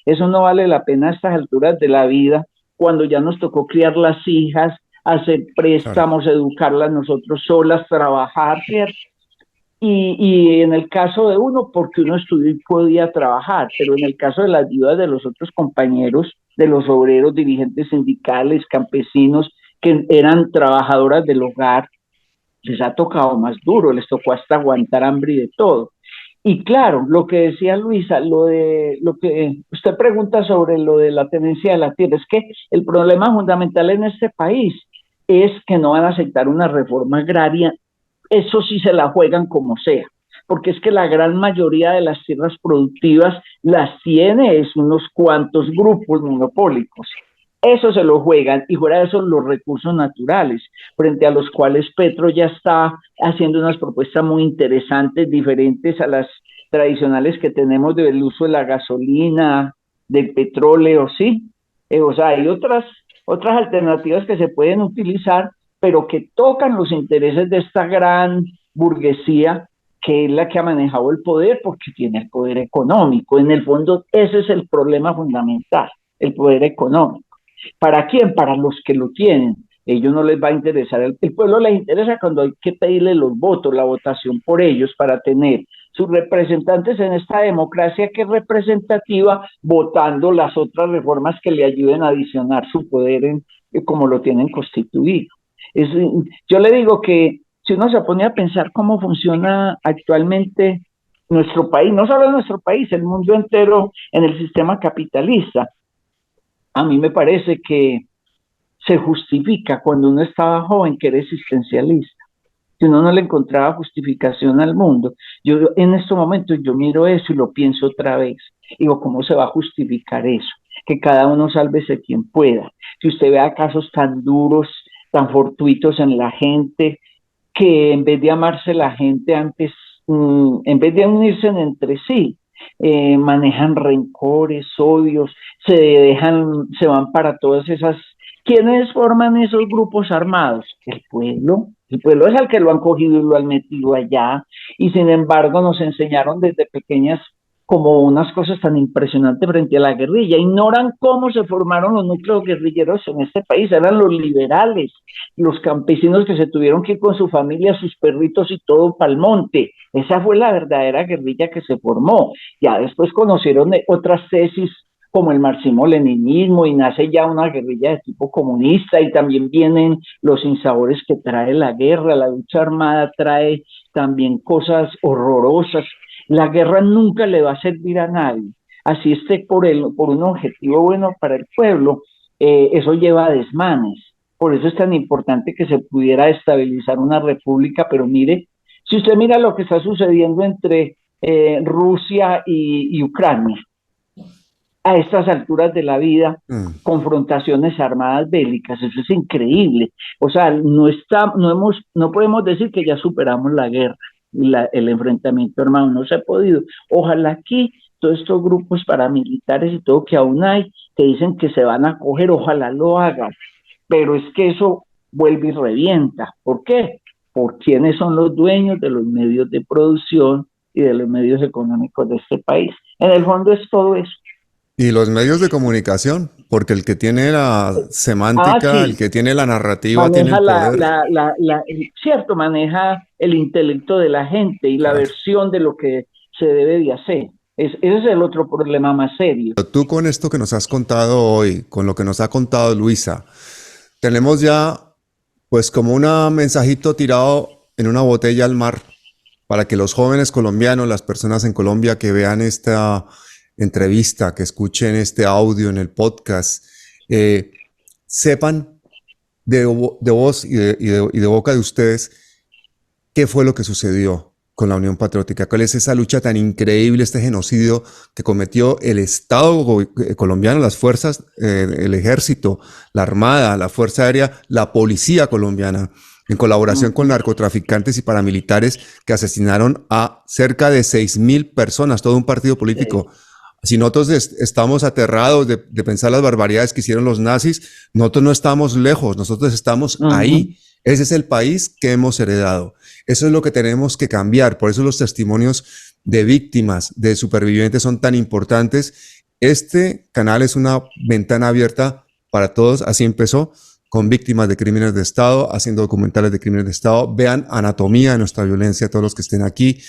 eso no vale la pena a estas alturas de la vida, cuando ya nos tocó criar las hijas, hacer préstamos, claro, educarlas nosotros solas, trabajar, ¿cierto? Y en el caso de uno, porque uno estudió y podía trabajar, pero en el caso de las viudas de los otros compañeros, de los obreros, dirigentes sindicales, campesinos, que eran trabajadoras del hogar, les ha tocado más duro, les tocó hasta aguantar hambre y de todo. Y claro, lo que decía Luisa, lo que usted pregunta sobre lo de la tenencia de la tierra, es que el problema fundamental en este país es que no van a aceptar una reforma agraria, eso sí se la juegan como sea, porque es que la gran mayoría de las tierras productivas las tiene es unos cuantos grupos monopólicos. Eso se lo juegan, y fuera de eso los recursos naturales, frente a los cuales Petro ya está haciendo unas propuestas muy interesantes, diferentes a las tradicionales que tenemos del uso de la gasolina, del petróleo, ¿sí? O sea, hay otras alternativas que se pueden utilizar, pero que tocan los intereses de esta gran burguesía que es la que ha manejado el poder porque tiene el poder económico. En el fondo, ese es el problema fundamental, el poder económico. ¿Para quién? Para los que lo tienen. Ellos no les va a interesar, el pueblo les interesa cuando hay que pedirle los votos, la votación por ellos para tener sus representantes en esta democracia que es representativa, votando las otras reformas que le ayuden a adicionar su poder como lo tienen constituido. Yo le digo que si uno se pone a pensar cómo funciona actualmente nuestro país, no solo nuestro país, el mundo entero en el sistema capitalista, a mí me parece que se justifica cuando uno estaba joven que era existencialista. Si uno no le encontraba justificación al mundo, yo en estos momentos yo miro eso y lo pienso otra vez. Digo, ¿cómo se va a justificar eso? Que cada uno sálvese quien pueda. Si usted vea casos tan duros, tan fortuitos en la gente, que en vez de amarse la gente antes, en vez de unirse entre sí, manejan rencores, odios, se van para todas esas. ¿Quiénes forman esos grupos armados? El pueblo es el que lo han cogido y lo han metido allá, y sin embargo nos enseñaron desde pequeñas como unas cosas tan impresionantes frente a la guerrilla. Ignoran cómo se formaron los núcleos guerrilleros en este país. Eran los liberales, los campesinos que se tuvieron que ir con su familia, sus perritos y todo para el monte. Esa fue la verdadera guerrilla que se formó. Ya después conocieron otras tesis como el marxismo-leninismo y nace ya una guerrilla de tipo comunista, y también vienen los sinsabores que trae la guerra. La lucha armada trae también cosas horrorosas. La guerra nunca le va a servir a nadie, así esté por un objetivo bueno para el pueblo, eso lleva a desmanes. Por eso es tan importante que se pudiera estabilizar una república. Pero mire, si usted mira lo que está sucediendo entre Rusia y Ucrania, a estas alturas de la vida, confrontaciones armadas bélicas, eso es increíble. O sea, no podemos decir que ya superamos la guerra y el enfrentamiento armado, no se ha podido. Ojalá aquí todos estos grupos paramilitares y todo que aún hay, que dicen que se van a coger, ojalá lo hagan, pero es que eso vuelve y revienta. ¿Por qué? Por quiénes son los dueños de los medios de producción y de los medios económicos de este país. En el fondo es todo eso. Y los medios de comunicación, porque el que tiene la semántica, sí, el que tiene la narrativa, maneja tiene el poder. Maneja el intelecto de la gente y la versión de lo que se debe de hacer. Ese es el otro problema más serio. Tú, con esto que nos has contado hoy, con lo que nos ha contado Luisa, tenemos ya pues como un mensajito tirado en una botella al mar para que los jóvenes colombianos, las personas en Colombia que vean esta entrevista, que escuchen este audio en el podcast, sepan de voz y de boca de ustedes qué fue lo que sucedió con la Unión Patriótica, cuál es esa lucha tan increíble, este genocidio que cometió el Estado colombiano, las fuerzas, el ejército, la armada, la fuerza aérea, la policía colombiana, en colaboración con narcotraficantes y paramilitares que asesinaron a cerca de 6,000 personas, todo un partido político. Si nosotros estamos aterrados de pensar las barbaridades que hicieron los nazis, nosotros no estamos lejos, nosotros estamos ahí. Ese es el país que hemos heredado. Eso es lo que tenemos que cambiar. Por eso los testimonios de víctimas, de supervivientes son tan importantes. Este canal es una ventana abierta para todos. Así empezó, con víctimas de crímenes de Estado, haciendo documentales de crímenes de Estado. Vean Anatomía de nuestra violencia, todos los que estén aquí.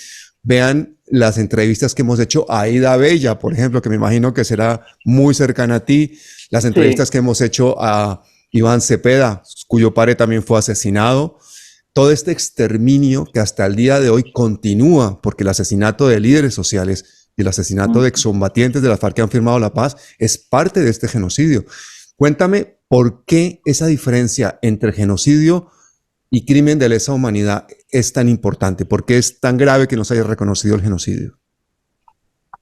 Vean las entrevistas que hemos hecho a Aida Bella, por ejemplo, que me imagino que será muy cercana a ti. Las entrevistas que hemos hecho a Iván Cepeda, cuyo padre también fue asesinado. Todo este exterminio que hasta el día de hoy continúa, porque el asesinato de líderes sociales y el asesinato de excombatientes de la FARC que han firmado la paz es parte de este genocidio. Cuéntame, ¿por qué esa diferencia entre genocidio y crimen de lesa humanidad es tan importante? ¿Por qué es tan grave que no se haya reconocido el genocidio?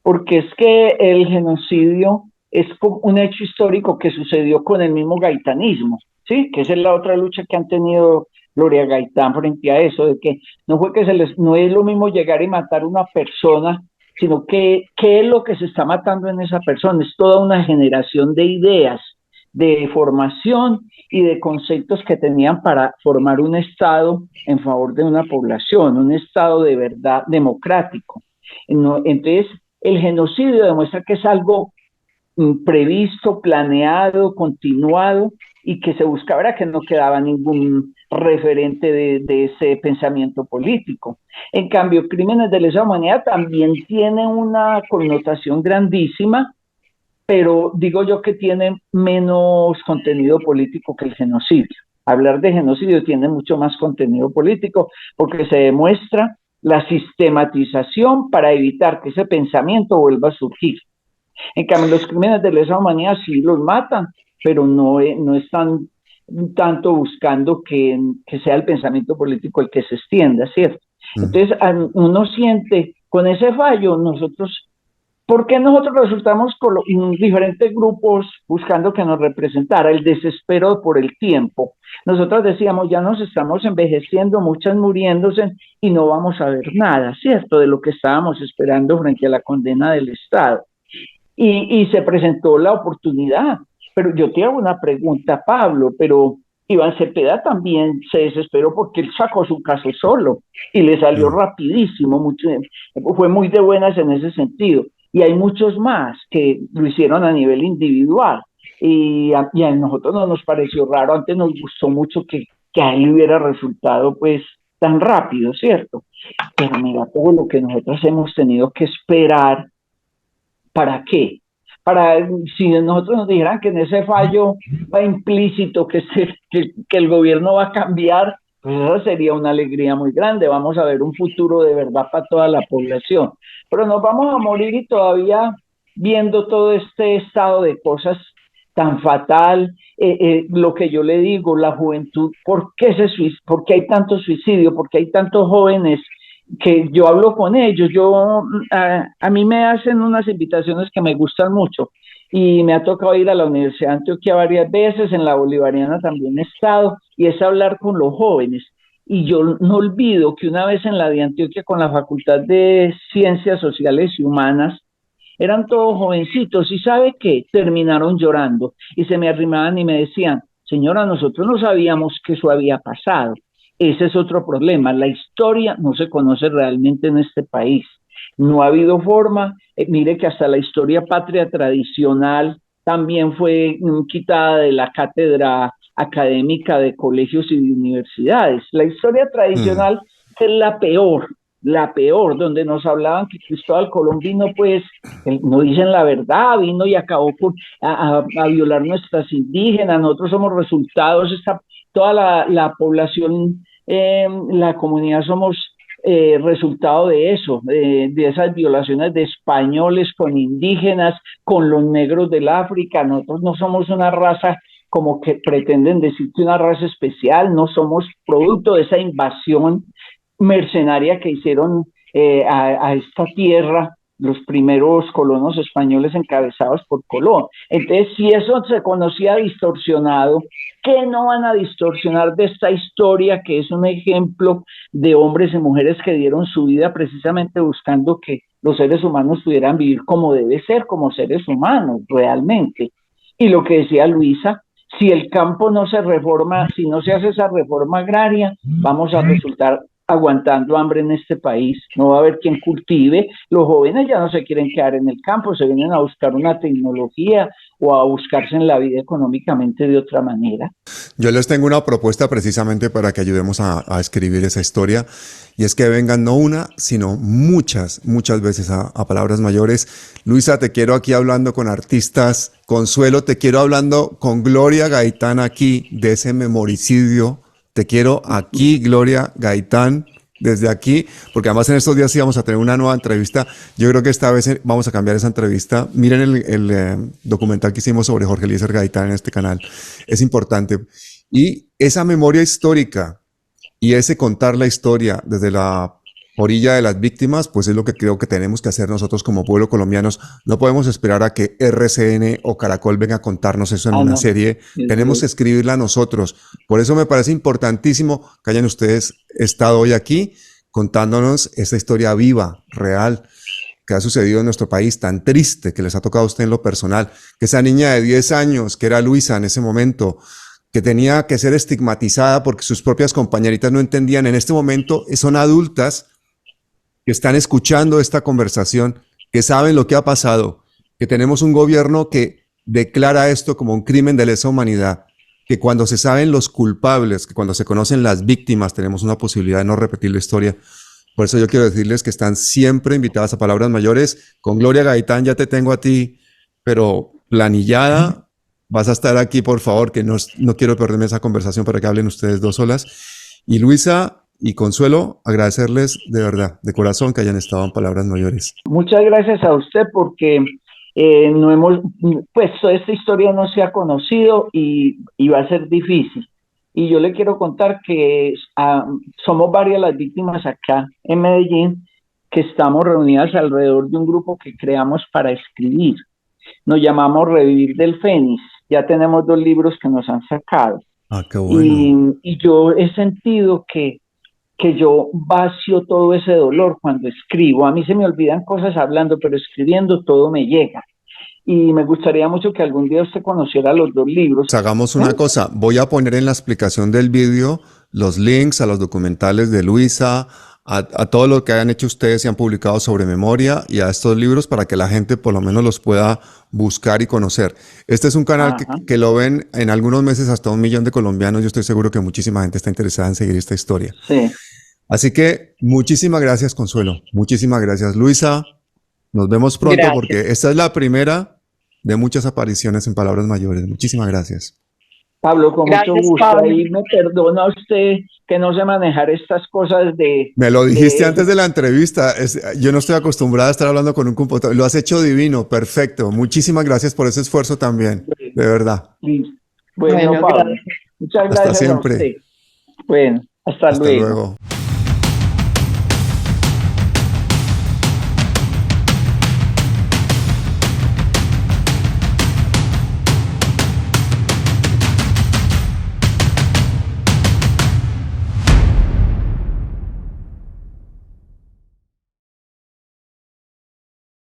Porque es que el genocidio es un hecho histórico que sucedió con el mismo gaitanismo, ¿sí? Que esa es la otra lucha que han tenido Gloria Gaitán frente a eso, de que no fue que no es lo mismo llegar y matar a una persona, sino que qué es lo que se está matando en esa persona. Es toda una generación de ideas, de formación y de conceptos que tenían para formar un Estado en favor de una población, un Estado de verdad democrático. Entonces, el genocidio demuestra que es algo previsto, planeado, continuado, y que se buscaba era que no quedaba ningún referente de ese pensamiento político. En cambio, crímenes de lesa humanidad también tienen una connotación grandísima, pero digo yo que tiene menos contenido político que el genocidio. Hablar de genocidio tiene mucho más contenido político porque se demuestra la sistematización para evitar que ese pensamiento vuelva a surgir. En cambio, los crímenes de lesa humanidad sí los matan, pero no están tanto buscando que sea el pensamiento político el que se extienda, ¿cierto? Entonces, uno siente con ese fallo, ¿por qué nosotros resultamos con diferentes grupos buscando que nos representara? El desespero por el tiempo. Nosotros decíamos, ya nos estamos envejeciendo, muchas muriéndose y no vamos a ver nada, ¿cierto? De lo que estábamos esperando frente a la condena del Estado. Y se presentó la oportunidad. Pero yo te hago una pregunta, Pablo, pero Iván Cepeda también se desesperó porque él sacó su caso solo y le salió rapidísimo, fue muy de buenas en ese sentido. Y hay muchos más que lo hicieron a nivel individual. Y a nosotros no nos pareció raro, antes nos gustó mucho que a él hubiera resultado pues tan rápido, ¿cierto? Pero mira todo lo que nosotros hemos tenido que esperar. ¿Para qué? Si nosotros nos dijeran que en ese fallo va implícito que el gobierno va a cambiar, pues eso sería una alegría muy grande. Vamos a ver un futuro de verdad para toda la población. Pero nos vamos a morir y todavía viendo todo este estado de cosas tan fatal, lo que yo le digo, la juventud, ¿por qué hay tanto suicidio? ¿Por qué hay tantos jóvenes? Que yo hablo con ellos, a mí me hacen unas invitaciones que me gustan mucho y me ha tocado ir a la Universidad de Antioquia varias veces, en la Bolivariana también he estado, y es hablar con los jóvenes. Y yo no olvido que una vez en la de Antioquia con la Facultad de Ciencias Sociales y Humanas, eran todos jovencitos y ¿sabe qué? Terminaron llorando y se me arrimaban y me decían, señora, nosotros no sabíamos que eso había pasado. Ese es otro problema. La historia no se conoce realmente en este país. No ha habido forma. Mire que hasta la historia patria tradicional también fue quitada de la cátedra académica de colegios y de universidades. La historia tradicional es la peor, donde nos hablaban que Cristóbal Colón vino, pues, no dicen la verdad, vino y acabó a violar nuestras indígenas. Nosotros somos resultados, toda la población, la comunidad somos resultado de eso, de esas violaciones de españoles con indígenas, con los negros del África. Nosotros no somos una raza como que pretenden decir que una raza especial, no somos producto de esa invasión mercenaria que hicieron a esta tierra los primeros colonos españoles encabezados por Colón. Entonces, si eso se conocía distorsionado, ¿qué no van a distorsionar de esta historia que es un ejemplo de hombres y mujeres que dieron su vida precisamente buscando que los seres humanos pudieran vivir como debe ser, como seres humanos, realmente? Y lo que decía Luisa, si el campo no se reforma, si no se hace esa reforma agraria, vamos a resultar aguantando hambre en este país. No va a haber quien cultive. Los jóvenes ya no se quieren quedar en el campo, se vienen a buscar una tecnología o a buscarse en la vida económicamente de otra manera. Yo les tengo una propuesta precisamente para que ayudemos a escribir esa historia, y es que vengan no una, sino muchas veces a palabras mayores. Luisa, te quiero aquí hablando con artistas. Consuelo, te quiero hablando con Gloria Gaitán aquí de ese memoricidio. Te quiero aquí, Gloria Gaitán, desde aquí, porque además en estos días sí vamos a tener una nueva entrevista. Yo creo que esta vez vamos a cambiar esa entrevista. Miren el documental que hicimos sobre Jorge Eliezer Gaitán en este canal. Es importante. Y esa memoria histórica y ese contar la historia desde la orilla de las víctimas, pues es lo que creo que tenemos que hacer nosotros como pueblo colombianos. No podemos esperar a que RCN o Caracol venga a contarnos eso en una serie. Tenemos que escribirla nosotros. Por eso me parece importantísimo que hayan ustedes estado hoy aquí contándonos esa historia viva, real. que ha sucedido en nuestro país, tan triste que les ha tocado a usted en lo personal, que esa niña de 10 años, que era Luisa en ese momento, que tenía que ser estigmatizada porque sus propias compañeritas no entendían, en este momento son adultas que están escuchando esta conversación, que saben lo que ha pasado, que tenemos un gobierno que declara esto como un crimen de lesa humanidad, que cuando se saben los culpables, que cuando se conocen las víctimas, tenemos una posibilidad de no repetir la historia. Por eso yo quiero decirles que están siempre invitadas a Palabras Mayores. Con Gloria Gaitán ya te tengo a ti, pero planillada, vas a estar aquí, por favor, que no quiero perderme esa conversación para que hablen ustedes dos solas. Y Luisa y Consuelo, agradecerles de verdad, de corazón, que hayan estado en Palabras Mayores. Muchas gracias a usted porque no hemos, pues esta historia no se ha conocido y va a ser difícil. Y yo le quiero contar que somos varias las víctimas acá en Medellín que estamos reunidas alrededor de un grupo que creamos para escribir. Nos llamamos Revivir del Fénix. Ya tenemos 2 libros que nos han sacado. Ah, qué bueno. Y yo he sentido que yo vacío todo ese dolor cuando escribo. A mí se me olvidan cosas hablando, pero escribiendo todo me llega. Y me gustaría mucho que algún día usted conociera los 2 libros. Hagamos una cosa, voy a poner en la explicación del vídeo los links a los documentales de Luisa, a todo lo que hayan hecho ustedes y han publicado sobre memoria y a estos libros para que la gente por lo menos los pueda buscar y conocer. Este es un canal que lo ven en algunos meses hasta 1 millón de colombianos. Yo estoy seguro que muchísima gente está interesada en seguir esta historia. Sí. Así que muchísimas gracias, Consuelo. Muchísimas gracias, Luisa. Nos vemos pronto. Gracias. Porque esta es la primera de muchas apariciones en Palabras Mayores. Muchísimas gracias. Pablo, con Gracias, mucho gusto. Pablo. Ahí me perdona usted que no sé manejar estas cosas de... Me lo dijiste antes de la entrevista. Yo no estoy acostumbrada a estar hablando con un computador. Lo has hecho divino, perfecto. Muchísimas gracias por ese esfuerzo también, de verdad. Bueno, Pablo, gracias. muchas Hasta gracias siempre. a usted. Bueno, hasta luego. Luego.